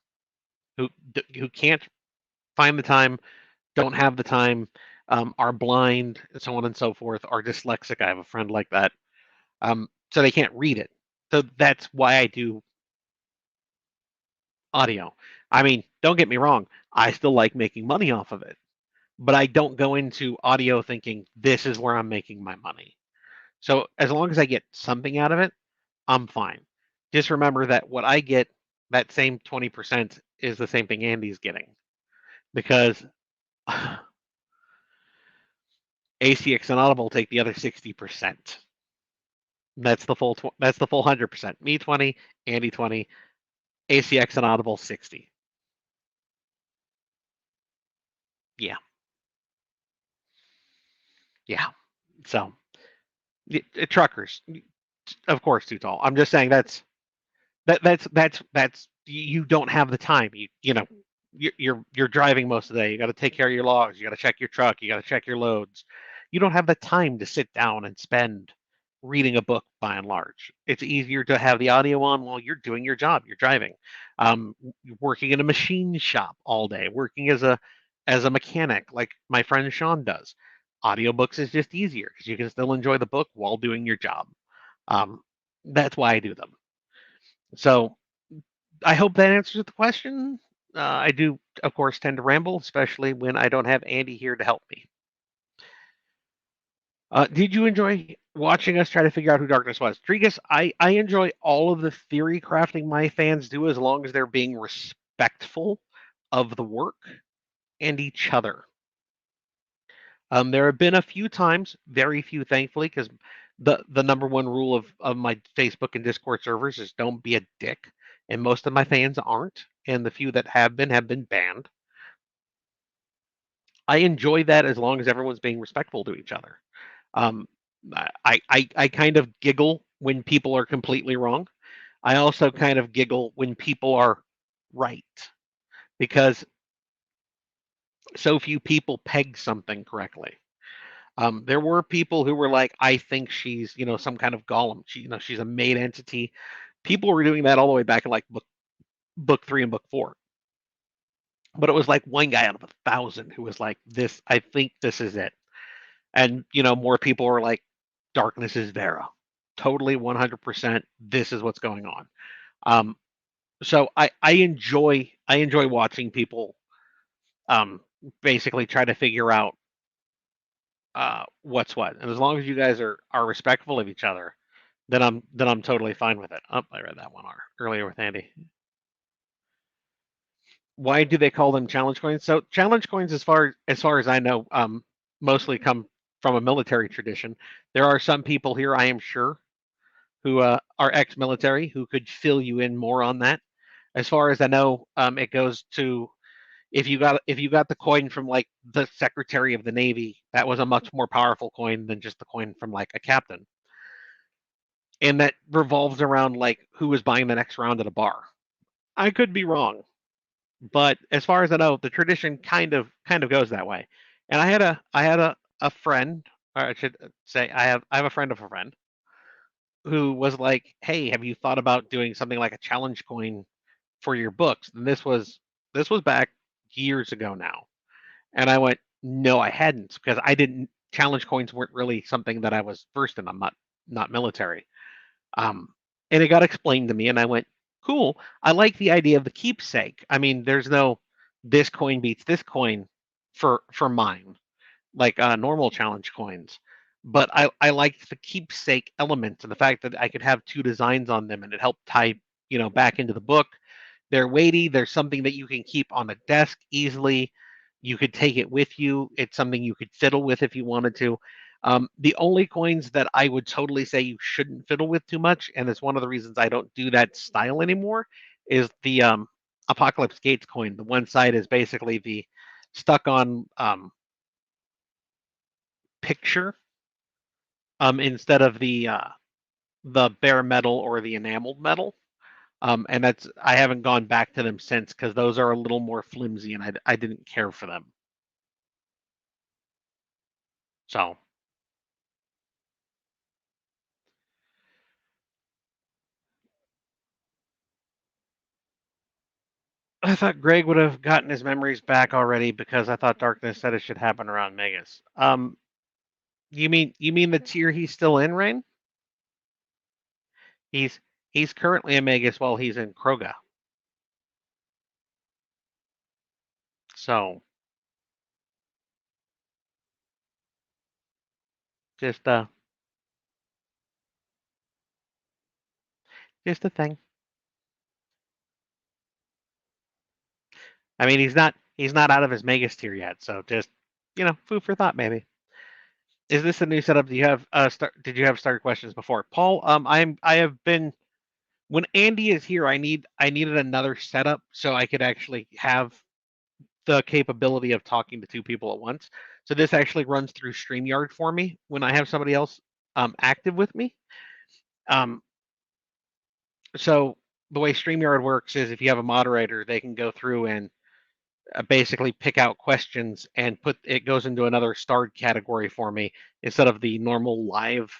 who can't find the time, don't have the time, are blind, so on and so forth, are dyslexic. I have a friend like that. So they can't read it. So that's why I do audio. I mean, don't get me wrong, I still like making money off of it, but I don't go into audio thinking this is where I'm making my money. So as long as I get something out of it, I'm fine. Just remember that what I get, that same 20%, is the same thing Andy's getting, because ACX and Audible take the other 60%. That's the full 100%. Me 20, Andy 20, ACX and Audible 60. Yeah. Yeah. So truckers, of course, too tall. I'm just saying that's you don't have the time. You're driving most of the day. You got to take care of your logs. You got to check your truck. You got to check your loads. You don't have the time to sit down and spend reading a book by and large. It's easier to have the audio on while you're doing your job. You're driving, working in a machine shop all day, working as a mechanic like my friend Sean does. Audiobooks is just easier because you can still enjoy the book while doing your job. That's why I do them. So I hope that answers the question. I do, of course, tend to ramble, especially when I don't have Andy here to help me. Did you enjoy watching us try to figure out who Darkness was? Drigas, I enjoy all of the theory crafting my fans do as long as they're being respectful of the work and each other. There have been a few times, very few, thankfully, because the number one rule of my Facebook and Discord servers is don't be a dick, and most of my fans aren't, and the few that have been banned. I enjoy that as long as everyone's being respectful to each other. I kind of giggle when people are completely wrong. I also kind of giggle when people are right, because so few people peg something correctly. There were people who were like, I think she's, some kind of golem. She's a made entity. People were doing that all the way back in like book 3 and book 4. But it was like one guy out of 1,000 who was like, this, I think this is it. And, more people were like, Darkness is Vera. Totally 100%. This is what's going on. So I enjoy watching people basically try to figure out what's what. And as long as you guys are respectful of each other, then I'm totally fine with it. Oh, I read that one earlier with Andy. Why do they call them challenge coins? So challenge coins, as far as I know, mostly come from a military tradition. There are some people here, I am sure, who are ex-military who could fill you in more on that. As far as I know, it goes to if you got the coin from like the Secretary of the Navy, that was a much more powerful coin than just the coin from like a captain, and that revolves around like who was buying the next round at a bar. I could be wrong, but as far as I know, the tradition kind of goes that way. And I had a friend, or I should say, I have a friend of a friend who was like, "Hey, have you thought about doing something like a challenge coin for your books?" And this was back years ago now, and I went, "No, I hadn't, because I didn't. Challenge coins weren't really something that I was versed in. I'm not military." Um, and it got explained to me, and I went, "Cool. I like the idea of the keepsake. I mean, there's no this coin beats this coin for mine, like normal challenge coins. But I liked the keepsake element and the fact that I could have two designs on them, and it helped tie back into the book. They're weighty. There's something that you can keep on a desk easily. You could take it with you. It's something you could fiddle with if you wanted to. The only coins that I would totally say you shouldn't fiddle with too much, and it's one of the reasons I don't do that style anymore, is the Apocalypse Gates coin. The one side is basically the stuck on picture instead of the bare metal or the enameled metal. And that's I haven't gone back to them since because those are a little more flimsy, and I didn't care for them. So I thought Greg would have gotten his memories back already because I thought Darkness said it should happen around Megas. You mean the tier he's still in, Rain? He's he's currently in Megas while he's in Kroga. So just uh just a thing. I mean, he's not out of his Megas tier yet, so just food for thought maybe. Is this a new setup? Do you have did you have starter questions before? Paul, I have been when Andy is here, I needed another setup so I could actually have the capability of talking to two people at once. So this actually runs through StreamYard for me when I have somebody else active with me. Um, so the way StreamYard works is if you have a moderator, they can go through and basically pick out questions and put it goes into another starred category for me instead of the normal live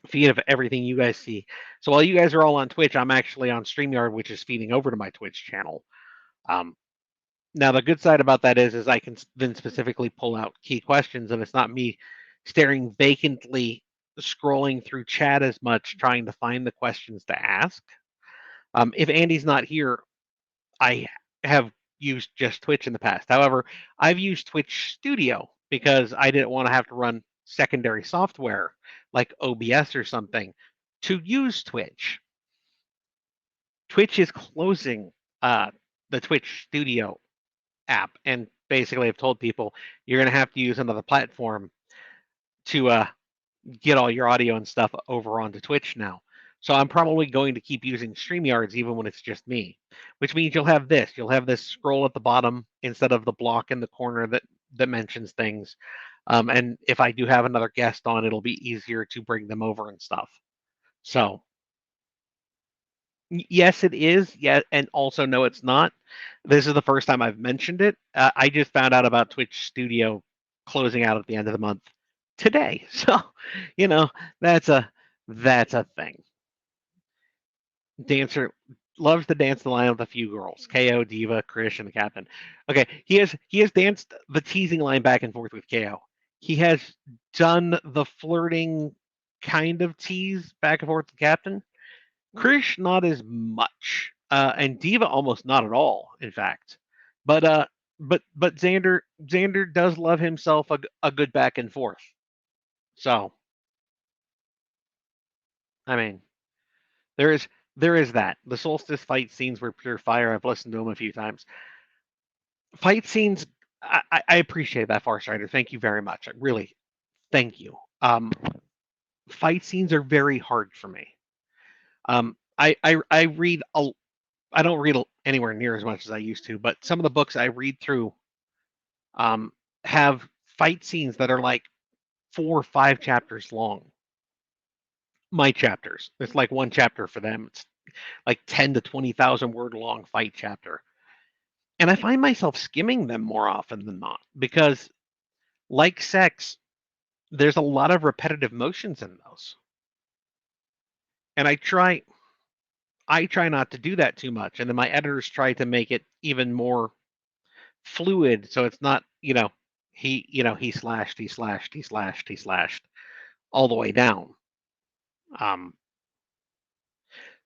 feed of everything you guys see. So while you guys are all on Twitch, I'm actually on StreamYard, which is feeding over to my Twitch channel. Um, Now the good side about that is I can then specifically pull out key questions, and it's not me staring vacantly scrolling through chat as much trying to find the questions to ask. If Andy's not here, I have used just Twitch in the past. However, I've used Twitch Studio because I didn't want to have to run secondary software like OBS or something to use Twitch. Twitch is closing the Twitch Studio app, and basically I've told people you're going to have to use another platform to get all your audio and stuff over onto Twitch now. So I'm probably going to keep using StreamYards even when it's just me, which means you'll have this. You'll have this scroll at the bottom instead of the block in the corner that mentions things. And if I do have another guest on, it'll be easier to bring them over and stuff. So yes, it is. Yeah, and also no, it's not. This is the first time I've mentioned it. I just found out about Twitch Studio closing out at the end of the month today. So, you know, that's a thing. Dancer loves to dance the line with a few girls. KO, Diva, Krish, and the captain. Okay, he has danced the teasing line back and forth with KO. He has done the flirting kind of tease back and forth with the captain. Krish not as much, and Diva almost not at all. In fact, but Xander does love himself a good back and forth. So I mean, there is there is that. The Solstice fight scenes were pure fire. I've listened to them a few times. Fight scenes. I appreciate that, Farsighter. Thank you very much. Really, thank you. Fight scenes are very hard for me. I read I don't read anywhere near as much as I used to, but some of the books I read through um, have fight scenes that are like 4 or 5 chapters long. My chapters. It's like one chapter for them. It's like 10 to 20,000 word long fight chapter. And I find myself skimming them more often than not because, like sex, there's a lot of repetitive motions in those. And I try not to do that too much. And then my editors try to make it even more fluid so it's not, he slashed, he slashed, he slashed, he slashed all the way down. Um,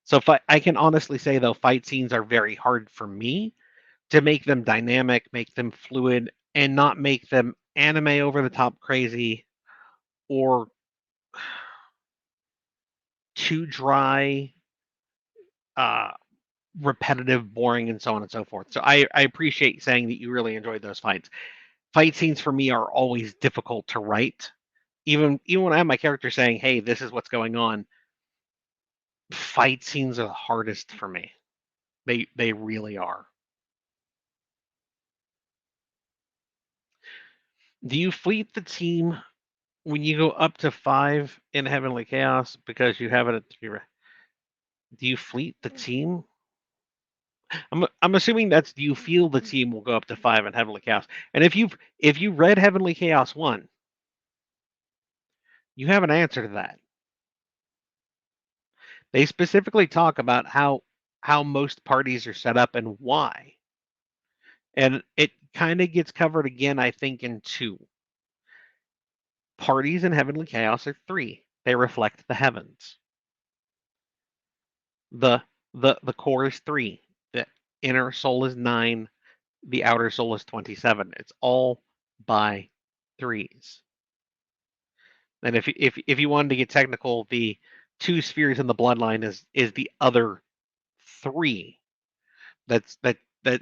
so I can honestly say though, fight scenes are very hard for me to make them dynamic, make them fluid, and not make them anime over the top crazy or too dry, uh, repetitive, boring, and so on and so forth. So I appreciate saying that you really enjoyed those fights. Fight scenes for me are always difficult to write. Even when I have my character saying, "Hey, this is what's going on," fight scenes are the hardest for me. They really are. Do you fleet the team when you go up to 5 in Heavenly Chaos because you have it at 3? Do you fleet the team? I'm assuming that's, do you feel the team will go up to 5 in Heavenly Chaos? And if you read Heavenly Chaos 1, you have an answer to that. They specifically talk about how most parties are set up and why. And it kind of gets covered again, I think, in 2. Parties in Heavenly Chaos are 3. They reflect the heavens. The core is 3. The inner soul is 9. The outer soul is 27. It's all by 3s. And if you wanted to get technical, the 2 spheres in the bloodline is the other 3 that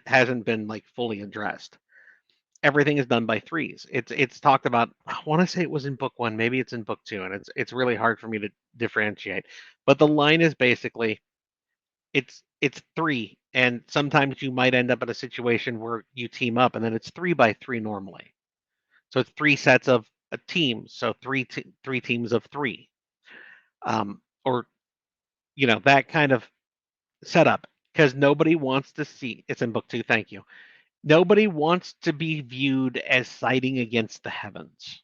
hasn't been like fully addressed. Everything is done by 3s. It's talked about. I want to say it was in book 1, maybe it's in book 2, and it's really hard for me to differentiate. But the line is basically it's 3, and sometimes you might end up in a situation where you team up, and then it's 3 by 3 normally. So it's 3 sets of a team. So three teams of 3, or that kind of setup, because nobody wants to see. It's in book 2. Thank you. Nobody wants to be viewed as siding against the heavens.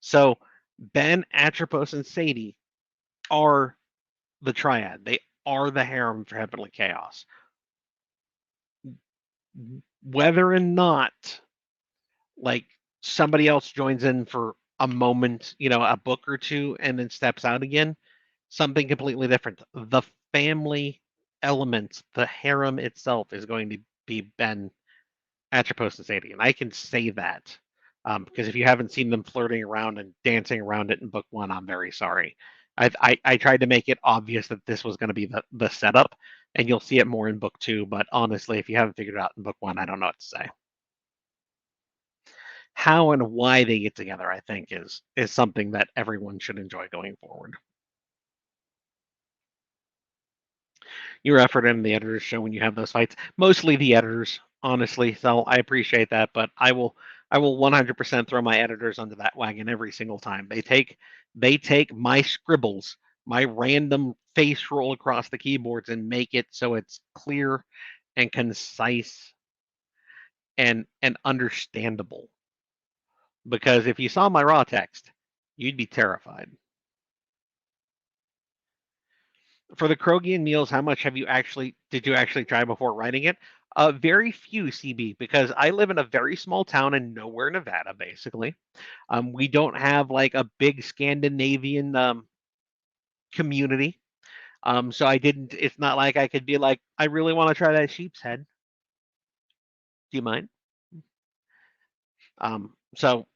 So Ben, Atropos, and Sadie are the triad. They are the harem for Heavenly Chaos. Whether or not, like, somebody else joins in for a moment, a book or 2, and then steps out again, something completely different. The family element, the harem itself, is going to be Ben, Atropos, and Sadie, and I can say that because if you haven't seen them flirting around and dancing around it in book 1, I'm very sorry. I tried to make it obvious that this was going to be the setup, and you'll see it more in book 2. But honestly, if you haven't figured it out in book 1, I don't know what to say. How and why they get together, I think, is something that everyone should enjoy going forward. Your effort and the editors show when you have those fights. Mostly the editors, honestly. So I appreciate that, but I will 100% throw my editors under that wagon every single time. They take my scribbles, my random face roll across the keyboards, and make it so it's clear and concise and understandable. Because if you saw my raw text, you'd be terrified. For the Krogian meals, how much did you actually try before writing it? Very few, CB, because I live in a very small town in nowhere, Nevada, basically. We don't have like a big Scandinavian community. So I didn't, it's not like I could be like, I really want to try that sheep's head. Do you mind? So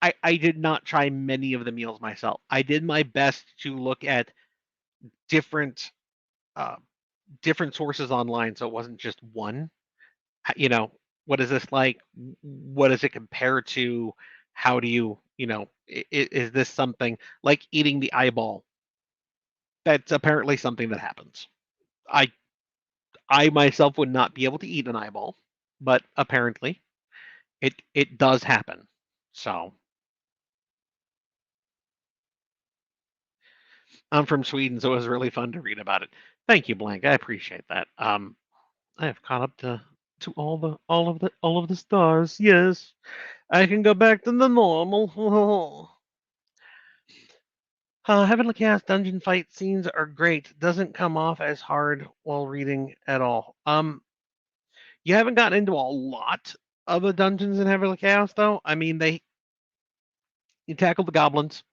I did not try many of the meals myself. I did my best to look at different different sources online, so it wasn't just one. You know, what is this like? What does it compare to? How do you, is this something like eating the eyeball? That's apparently something that happens. I I myself would not be able to eat an eyeball, but apparently it does happen. So I'm from Sweden, so it was really fun to read about it. Thank you, Blank. I appreciate that. I have caught up to all of the stars. Yes, I can go back to the normal. Heavenly Chaos dungeon fight scenes are great. Doesn't come off as hard while reading at all. You haven't gotten into a lot of the dungeons in Heavenly Chaos, though. I mean, you tackle the goblins.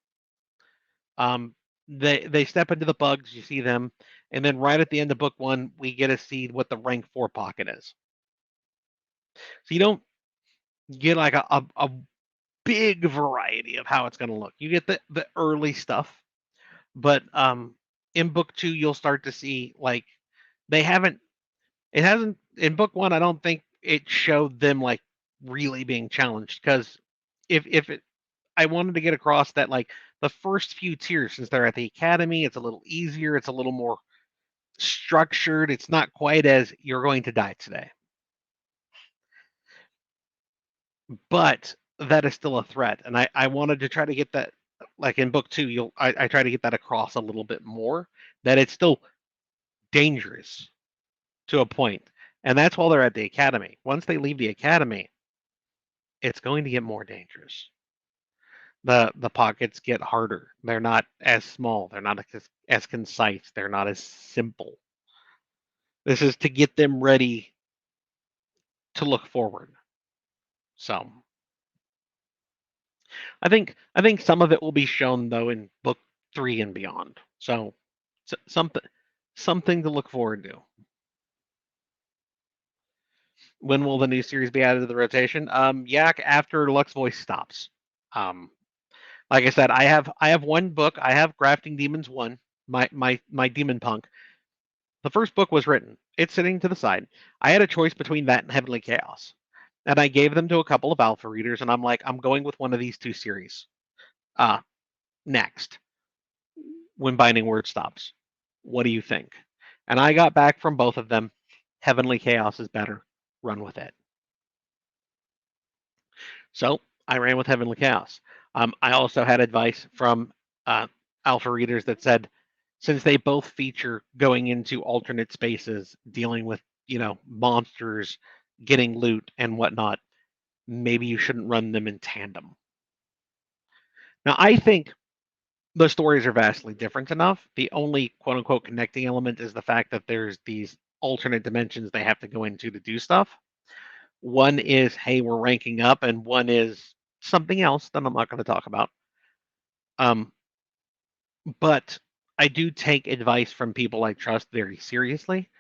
Um, they step into the bugs. You see them, and then right at the end of book one, we get to see what the rank 4 pocket is. So you don't get like a big variety of how it's going to look. You get the early stuff, but in book 2 you'll start to see like they haven't it hasn't in book 1. I don't think it showed them like really being challenged, because if it I wanted to get across that like the first few tiers, since they're at the academy, it's a little easier, it's a little more structured, it's not quite as you're going to die today, but that is still a threat. And I wanted to try to get that, like in book 2 I try to get that across a little bit more, that it's still dangerous to a point. And that's while they're at the academy. Once they leave the academy, it's going to get more dangerous. The pockets get harder. They're not as small. They're not as concise. They're not as simple. This is to get them ready to look forward. So I think some of it will be shown though in book 3 and beyond. So something to look forward to. When will the new series be added to the rotation? Yak, after Lux Voice stops. Um, like I said, I have one book. I have Grafting Demons 1, my Demon Punk. The first book was written. It's sitting to the side. I had a choice between that and Heavenly Chaos. And I gave them to a couple of alpha readers, and I'm like, I'm going with one of these two series. Next, when Binding Word stops. What do you think? And I got back from both of them. Heavenly Chaos is better. Run with it. So I ran with Heavenly Chaos. I also had advice from alpha readers that said, since they both feature going into alternate spaces, dealing with, monsters, getting loot and whatnot, maybe you shouldn't run them in tandem. Now, I think the stories are vastly different enough. The only quote unquote connecting element is the fact that there's these alternate dimensions they have to go into to do stuff. One is, hey, we're ranking up, and one is something else that I'm not going to talk about. But I do take advice from people I trust very seriously.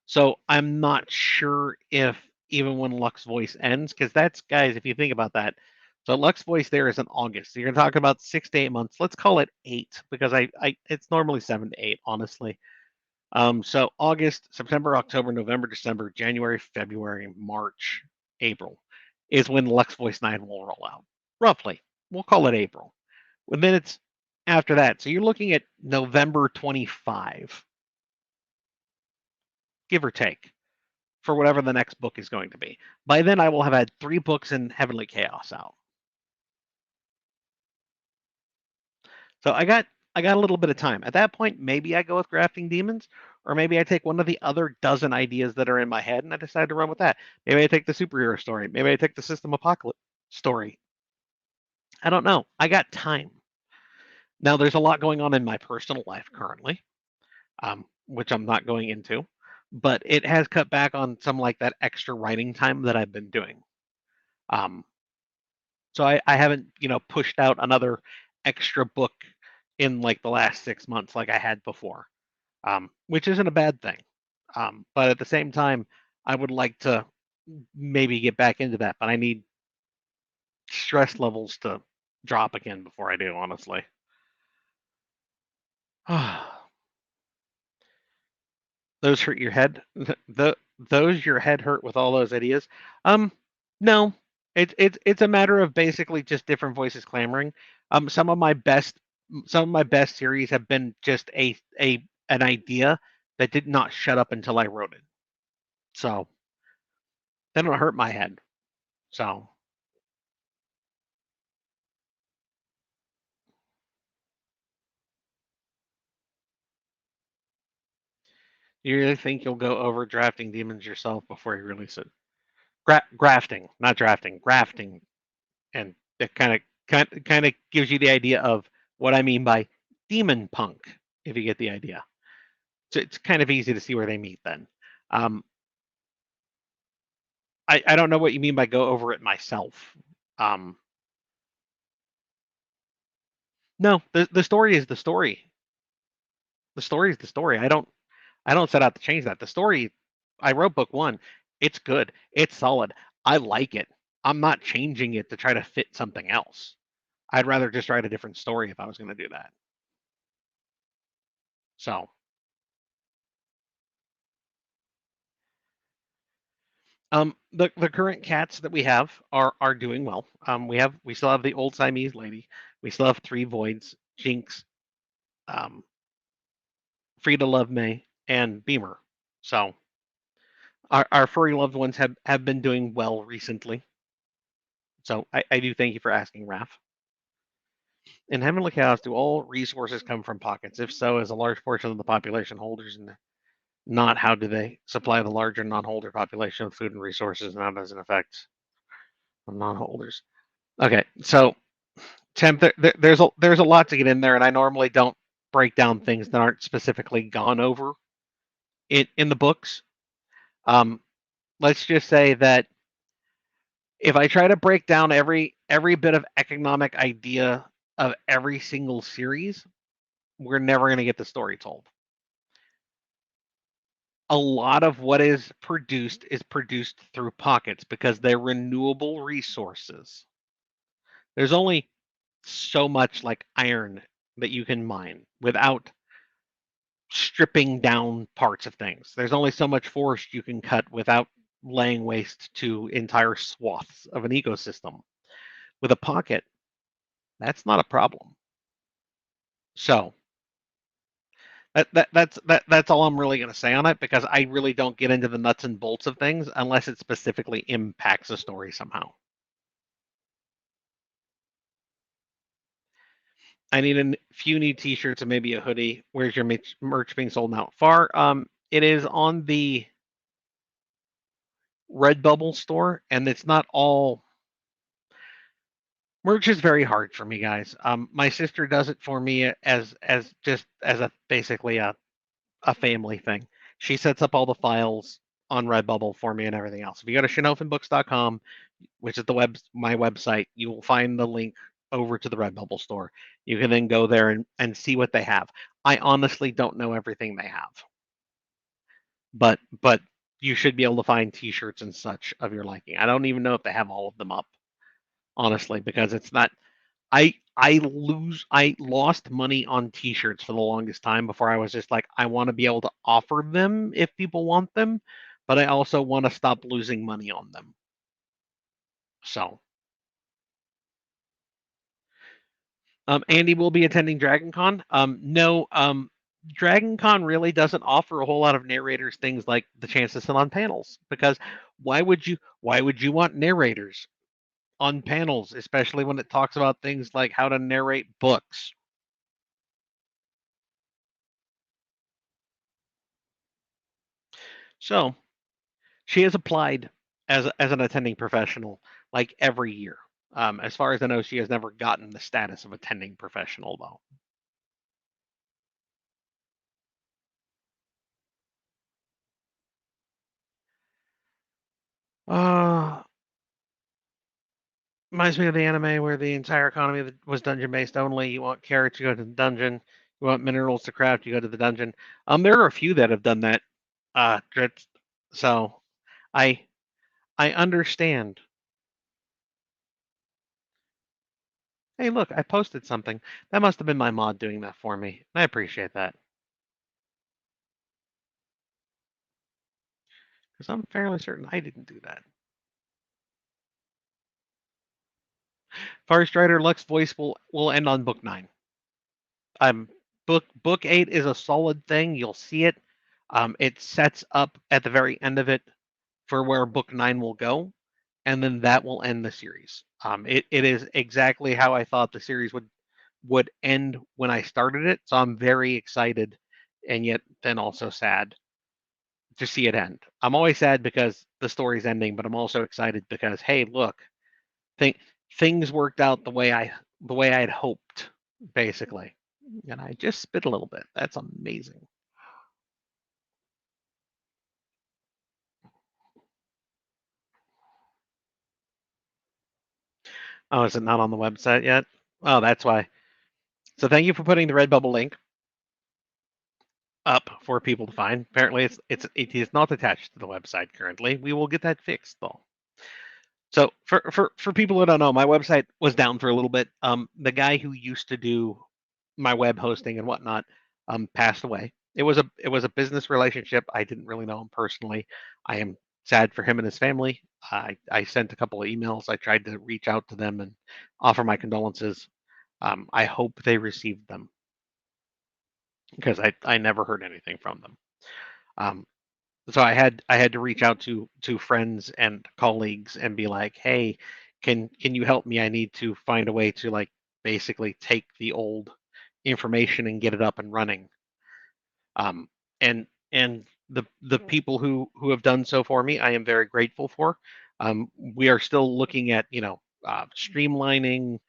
So I'm not sure if even when Lux Voice ends, because that's, guys, if you think about that, so Lux Voice there is in August. So you're talking about 6 to 8 months. Let's call it 8, because I it's normally 7 to 8, honestly. So August, September, October, November, December, January, February, March, April is when Lux Voice 9 will roll out. Roughly. We'll call it April. And then it's after that. So you're looking at November 25, give or take, for whatever the next book is going to be. By then, I will have had 3 books in Heavenly Chaos out. So I got a little bit of time. At that point, maybe I go with Grafting Demons, or maybe I take one of the other dozen ideas that are in my head and I decide to run with that. Maybe I take the superhero story. Maybe I take the System Apocalypse story. I don't know. I got time. Now, there's a lot going on in my personal life currently, which I'm not going into, but it has cut back on some like that extra writing time that I've been doing. So I haven't, pushed out another extra book in like the last 6 months like I had before, which isn't a bad thing. But at the same time, I would like to maybe get back into that, but I need stress levels to drop again before I do, honestly. Those hurt your head? Those your head hurt with all those ideas? No, it's a matter of basically just different voices clamoring. Some of my best series have been just a an idea that did not shut up until I wrote it. So that don't hurt my head. So you really think you'll go over drafting demons yourself before you release it? Grafting, not drafting, grafting, and that kind of gives you the idea of what I mean by demon punk, if you get the idea. So it's kind of easy to see where they meet then. Um, I don't know what you mean by go over it myself. Um, no, the story is the story. The story is the story. I don't set out to change that. The story, I wrote book one. It's good. It's solid. I like it. I'm not changing it to try to fit something else. I'd rather just write a different story if I was going to do that. So, the current cats that we have are doing well. We still have the old Siamese lady. We still have three voids: Jinx, um, Frida Love May, and Beamer. So our furry loved ones have been doing well recently. So I do thank you for asking, Raph. In Heavenly Chaos, do all resources come from pockets? If so, is a large portion of the population holders, and not how do they supply the larger non-holder population with food and resources, and how does it affect non-holders? Okay, so Temp, there's a lot to get in there, and I normally don't break down things that aren't specifically gone over in the books. Um, let's just say that if I try to break down every bit of economic idea of every single series, we're never going to get the story told. A lot of what is produced through pockets because they're renewable resources. There's only so much like iron that you can mine without stripping down parts of things. There's only so much forest you can cut without laying waste to entire swaths of an ecosystem. With a pocket, that's not a problem. So that's all I'm really going to say on it because I really don't get into the nuts and bolts of things unless it specifically impacts the story somehow. I need a few new T-shirts and maybe a hoodie. Where's your merch being sold now? Far. It is on the Redbubble store, and it's not all. Merch is very hard for me, guys. My sister does it for me as just as a basically a family thing. She sets up all the files on Redbubble for me and everything else. If you go to shinofinbooks.com, which is my website, you will find the link over to the Redbubble store. You can then go there and see what they have. I honestly don't know everything they have, but you should be able to find T-shirts and such of your liking. I don't even know if they have all of them up, honestly, because it's not. I lost money on T-shirts for the longest time before I was just like I want to be able to offer them if people want them, but I also want to stop losing money on them. So, Andy will be attending DragonCon. No, DragonCon really doesn't offer a whole lot of narrators things like the chance to sit on panels because why would you want narrators on panels, especially when it talks about things like how to narrate books? So she has applied as an attending professional like every year. As far as I know, she has never gotten the status of attending professional though. Uh, Reminds me of the anime where the entire economy was dungeon based only. You want carrots, you go to the dungeon. You want minerals to craft, you go to the dungeon. There are a few that have done that. Dritz. So I I understand. Hey, look, I posted something. That must have been my mod doing that for me. I appreciate that because I'm fairly certain I didn't do that. Far Strider Lux voice will end on book 9. Book 8 is a solid thing. You'll see it. It sets up at the very end of it for where book 9 will go, and then that will end the series. It is exactly how I thought the series would end when I started it. So I'm very excited, and yet then also sad to see it end. I'm always sad because the story's ending, but I'm also excited because hey, look, th- things worked out the way I had hoped, basically. And I just spit a little bit. That's amazing. Oh, is it not on the website yet? Oh, that's why. So thank you for putting the Redbubble link up for people to find. Apparently, it is not attached to the website currently. We will get that fixed though. So for people who don't know, my website was down for a little bit. The guy who used to do my web hosting and whatnot passed away. It was a business relationship. I didn't really know him personally. I am sad for him and his family. I sent a couple of emails. I tried to reach out to them and offer my condolences. I hope they received them because I never heard anything from them. Um, so I had to reach out to friends and colleagues and be like, hey, can you help me? I need to find a way to like basically take the old information and get it up and running. Um, and the people who have done so for me, I am very grateful for. We are still looking at streamlining,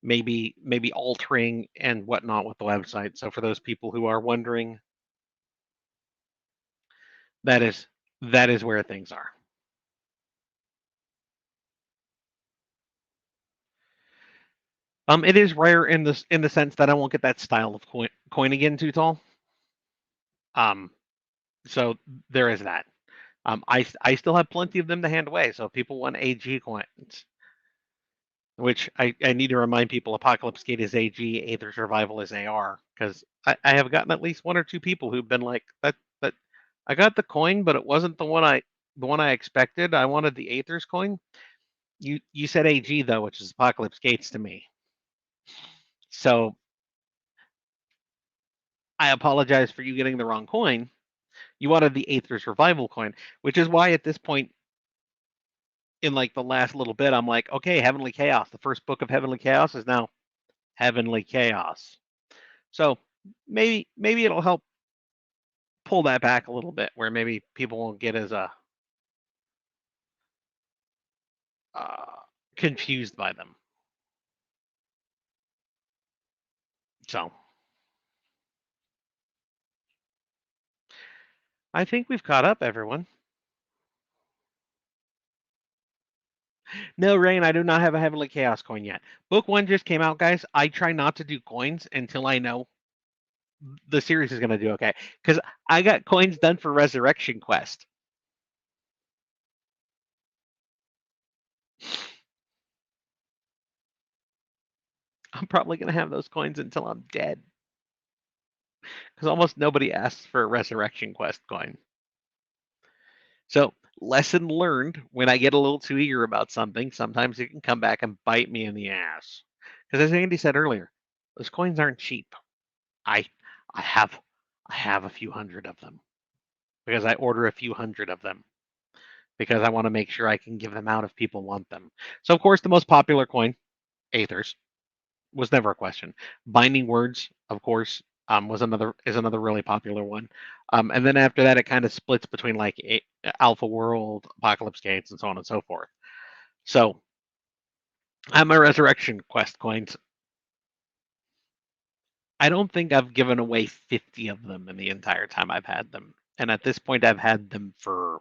maybe altering and whatnot with the website. So for those people who are wondering, that is that is where things are. It is rare in the sense that I won't get that style of coin again too tall. Um, so there is that. I still have plenty of them to hand away. So if people want AG coins, which I need to remind people, Apocalypse Gate is AG, Aether Survival is AR, because I have gotten at least one or two people who've been like that. I got the coin, but it wasn't the one I expected. I wanted the Aether's coin. You said AG though, which is Apocalypse Gates to me. So I apologize for you getting the wrong coin. You wanted the Aether's Revival coin, which is why at this point in like the last little bit, I'm like, okay, Heavenly Chaos. The first book of Heavenly Chaos is now Heavenly Chaos. So maybe it'll help pull that back a little bit, where maybe people won't get as uh, confused by them. So I think we've caught up, everyone. No, Rain, I do not have a Heavenly Chaos coin yet. Book 1 just came out, guys. I try not to do coins until I know the series is going to do okay. Because I got coins done for Resurrection Quest. I'm probably going to have those coins until I'm dead. Because almost nobody asks for a Resurrection Quest coin. So, lesson learned, when I get a little too eager about something, sometimes it can come back and bite me in the ass. Because as Andy said earlier, those coins aren't cheap. I I have I have a few hundred of them because I order a few hundred of them because I want to make sure I can give them out if people want them. So of course the most popular coin, Aethers, was never a question. Binding Words, of course, is another really popular one. And then after that, it kind of splits between like Alpha World, Apocalypse Gates, and so on and so forth. So I have my Resurrection Quest coins. I don't think I've given away 50 of them in the entire time I've had them. And at this point, I've had them for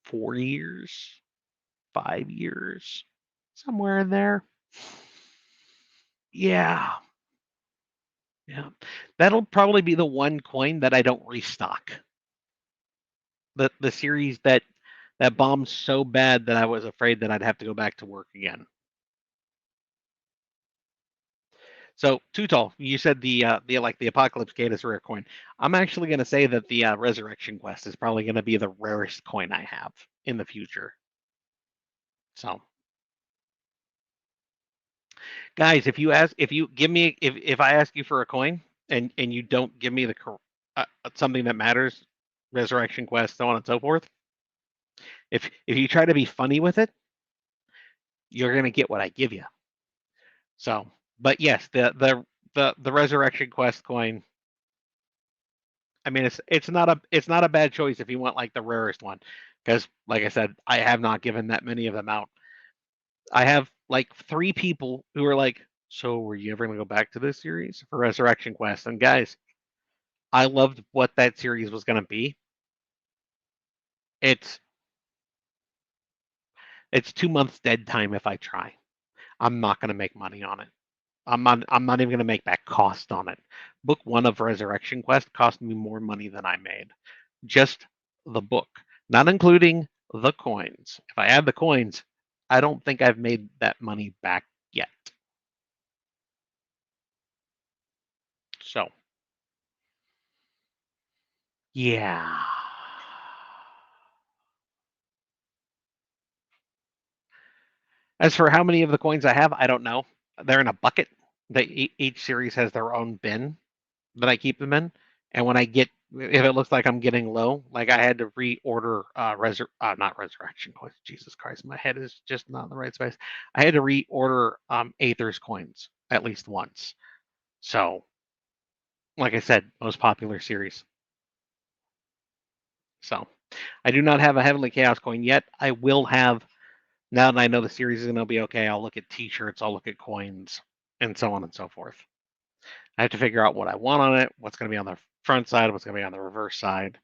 4 years, 5 years, somewhere in there. Yeah. Yeah. That'll probably be the one coin that I don't restock. The series that bombed so bad that I was afraid that I'd have to go back to work again. So Tutal, you said the Apocalypse Gate is a rare coin. I'm actually going to say that the Resurrection Quest is probably going to be the rarest coin I have in the future. So Guys, if you give me, if I ask you for a coin and you don't give me something that matters, Resurrection Quest, so on and so forth, if you try to be funny with it, you're gonna get what I give you. So, but yes, the Resurrection Quest coin. I mean, it's not a bad choice if you want like the rarest one, because like I said, I have not given that many of them out. I have like 3 people who are like, "So, were you ever gonna go back to this series for Resurrection Quest?" And guys, I loved what that series was gonna be. It's it's 2 months dead time if I try. I'm not gonna make money on it. I'm not even gonna make back cost on it. Book one of Resurrection Quest cost me more money than I made. Just the book, not including the coins. If I add the coins, I don't think I've made that money back yet. So, yeah. As for how many of the coins I have, I don't know. They're in a bucket. Each series has their own bin that I keep them in. And when I get, if it looks like I'm getting low, like I had to reorder not Resurrection coins. Jesus Christ, my head is just not in the right space. I had to reorder Aether's coins at least once. So, like I said, most popular series. So, I do not have a Heavenly Chaos coin yet. I will have, now that I know the series is going to be okay, I'll look at t-shirts, I'll look at coins, and so on and so forth. I have to figure out what I want on it, what's going to be on the front side, what's going to be on the reverse side.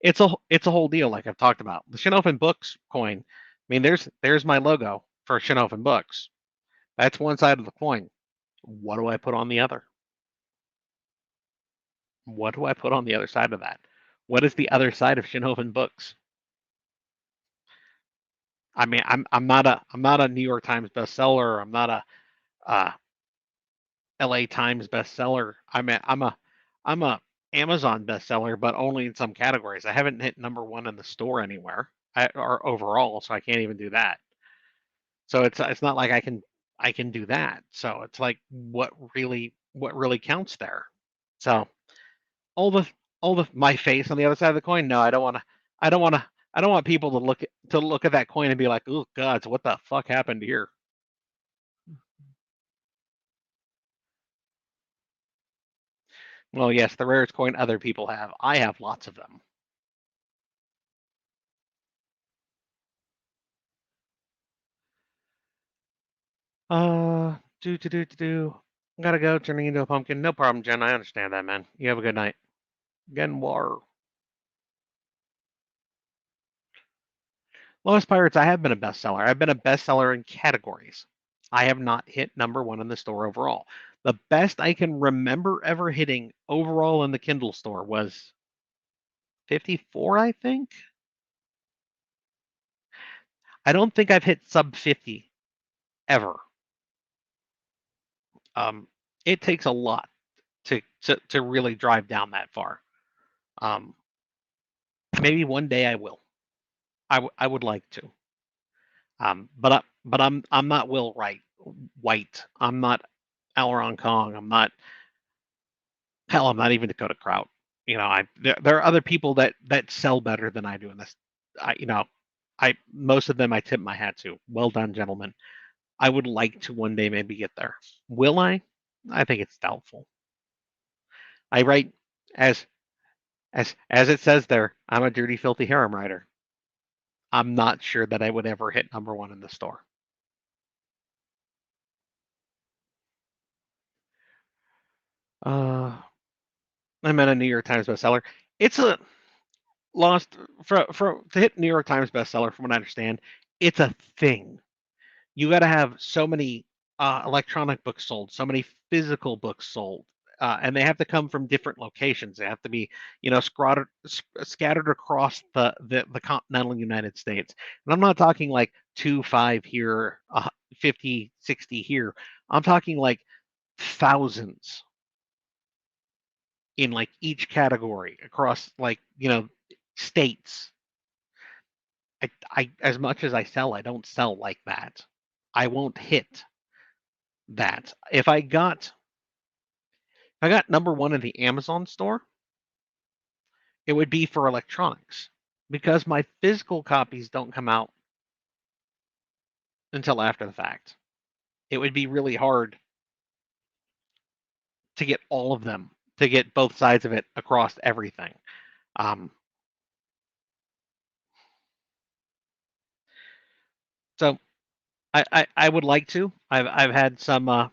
It's a whole deal, like I've talked about. The Shinofin Books coin. I mean, there's my logo for Shinofin Books. That's one side of the coin. What do I put on the other? What do I put on the other side of that? What is the other side of Shinofin Books? I mean, I'm not a New York Times bestseller. I'm not a uh, L.A. Times bestseller. I'm a Amazon bestseller, but only in some categories. I haven't hit number one in the store anywhere, or overall, so I can't even do that. So it's not like I can do that. So it's like what really counts there. So all the my face on the other side of the coin. No, I don't want to. I don't want people to look at that coin and be like, "Oh God, so what the fuck happened here?" Well, yes, the rarest coin other people have. I have lots of them. Do. Gotta go, turning into a pumpkin. No problem, Jen. I understand that, man. You have a good night. Genwar. Lost Pirates, I have been a bestseller. I've been a bestseller in categories. I have not hit number one in the store overall. The best I can remember ever hitting overall in the Kindle store was 54, I think. I don't think I've hit sub 50 ever. Um, it takes a lot to really drive down that far. Um, maybe one day I will. I would like to. I'm not Will Wright. White. I'm not Elron Kong. I'm not. Hell, I'm not even Dakota Kraut. You know, there are other people that sell better than I do in this. You know, I most of them I tip my hat to. Well done, gentlemen. I would like to one day maybe get there. Will I? I think it's doubtful. I write as as it says there. I'm a dirty, filthy harem writer. I'm not sure that I would ever hit number one in the store. Uh, I'm at a New York Times bestseller. It's a lost for to hit New York Times bestseller. From what I understand, it's a thing. You got to have so many electronic books sold, so many physical books sold, and they have to come from different locations. They have to be, you know, scattered across the continental United States. And I'm not talking like 2, 5 here, 50, 60 here. I'm talking like thousands in like each category across like, you know, states. I as much as I sell, I don't sell like that. I won't hit that. If I got number one in the Amazon store, it would be for electronics because my physical copies don't come out until after the fact. It would be really hard to get all of them, to get both sides of it across everything. So I would like to. I've had some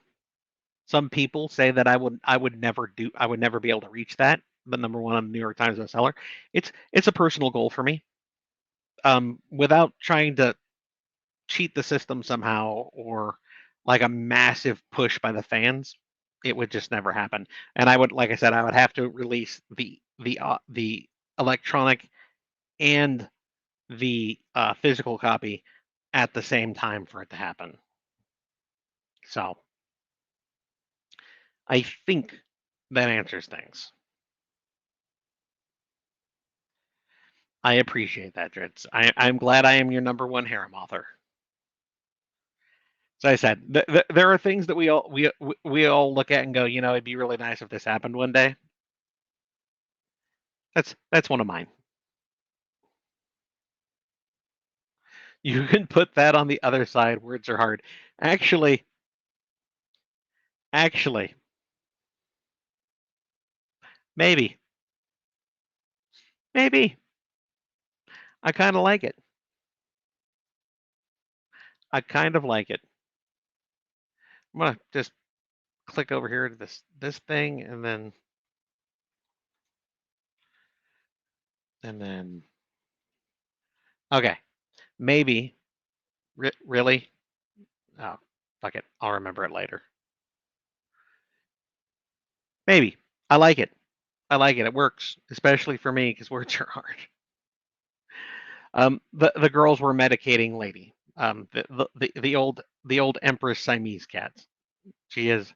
people say that I would never be able to reach that. The number one on the New York Times bestseller. It's a personal goal for me. Without trying to cheat the system somehow or like a massive push by the fans, it would just never happen. And I would, like I said, I would have to release the electronic and the physical copy at the same time for it to happen. So I think that answers things. I appreciate that, Dritz. I'm glad I am your number one harem author. So I said, there are things that we all look at and go, it'd be really nice if this happened one day. That's one of mine. You can put that on the other side. Words are hard. Actually, maybe. I kind of like it. I kind of like it. I'm gonna just click over here to this thing, and then okay, maybe. Really? Oh, fuck it. I'll remember it later. Maybe. I like it. It works, especially for me because words are hard. The girls were medicating Lady. The old Empress Siamese cat. She is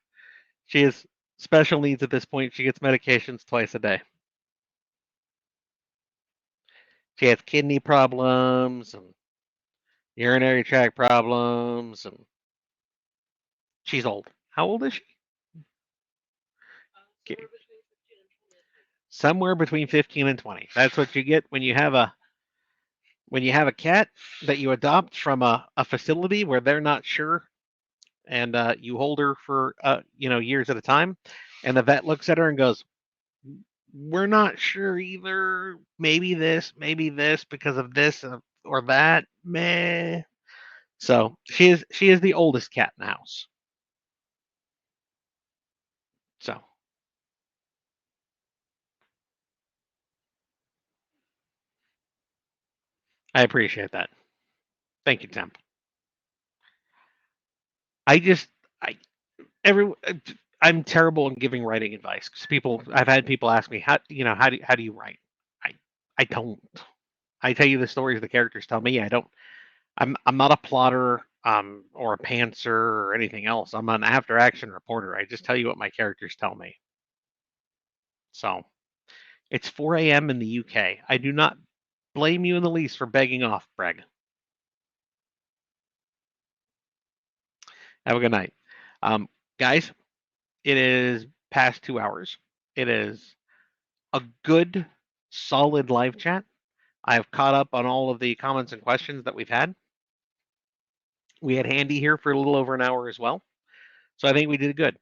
special needs at this point. She gets medications twice a day. She has kidney problems and urinary tract problems, and she's old. How old is she? Somewhere between 15 and 20. That's what you get when you have a cat that you adopt from a facility where they're not sure, and you hold her for years at a time, and the vet looks at her and goes, "We're not sure either. Maybe this because of this or that." Meh. So she is the oldest cat in the house. So I appreciate that. Thank you, Temp. I'm terrible in giving writing advice because I've had people ask me how do you write? I don't. I tell you the stories the characters tell me. I don't. I'm not a plotter or a pantser or anything else. I'm an after action reporter. I just tell you what my characters tell me. So it's 4 a.m. in the UK. I do not blame you in the least for begging off, Breg. Have a good night. Guys, it is past 2 hours. It is a good, solid live chat. I've caught up on all of the comments and questions that we've had. We had Handy here for a little over an hour as well. So I think we did good.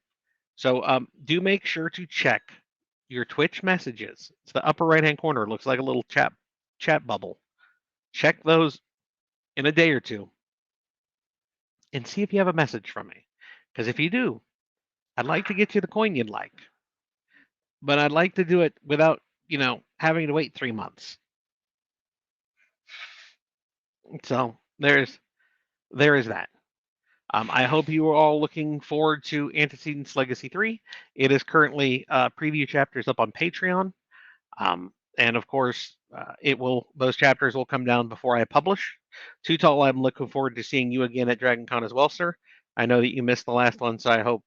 So do make sure to check your Twitch messages. It's the upper right-hand corner. It looks like a little chat bubble. Check those in a day or two and see if you have a message from me. Because if you do, I'd like to get you the coin you'd like. But I'd like to do it without, having to wait 3 months. So there is that. I hope you are all looking forward to Antecedents Legacy 3. It is currently preview chapters up on Patreon. And of course, those chapters will come down before I publish. Too Tall, I'm looking forward to seeing you again at DragonCon as well, sir. I know that you missed the last one, so I hope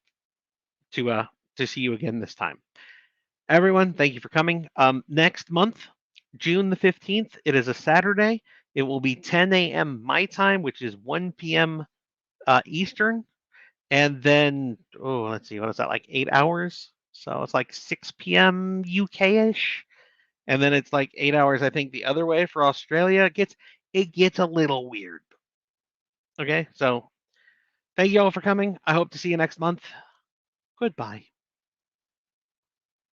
to see you again this time. Everyone, thank you for coming. Next month, June the 15th, it is a Saturday. It will be 10 a.m. my time, which is 1 p.m. Eastern. And then, oh, let's see, what is that, like 8 hours? So it's like 6 p.m. UK-ish. And then it's like 8 hours, I think, the other way for Australia. It gets a little weird. Okay, so thank you all for coming. I hope to see you next month. Goodbye.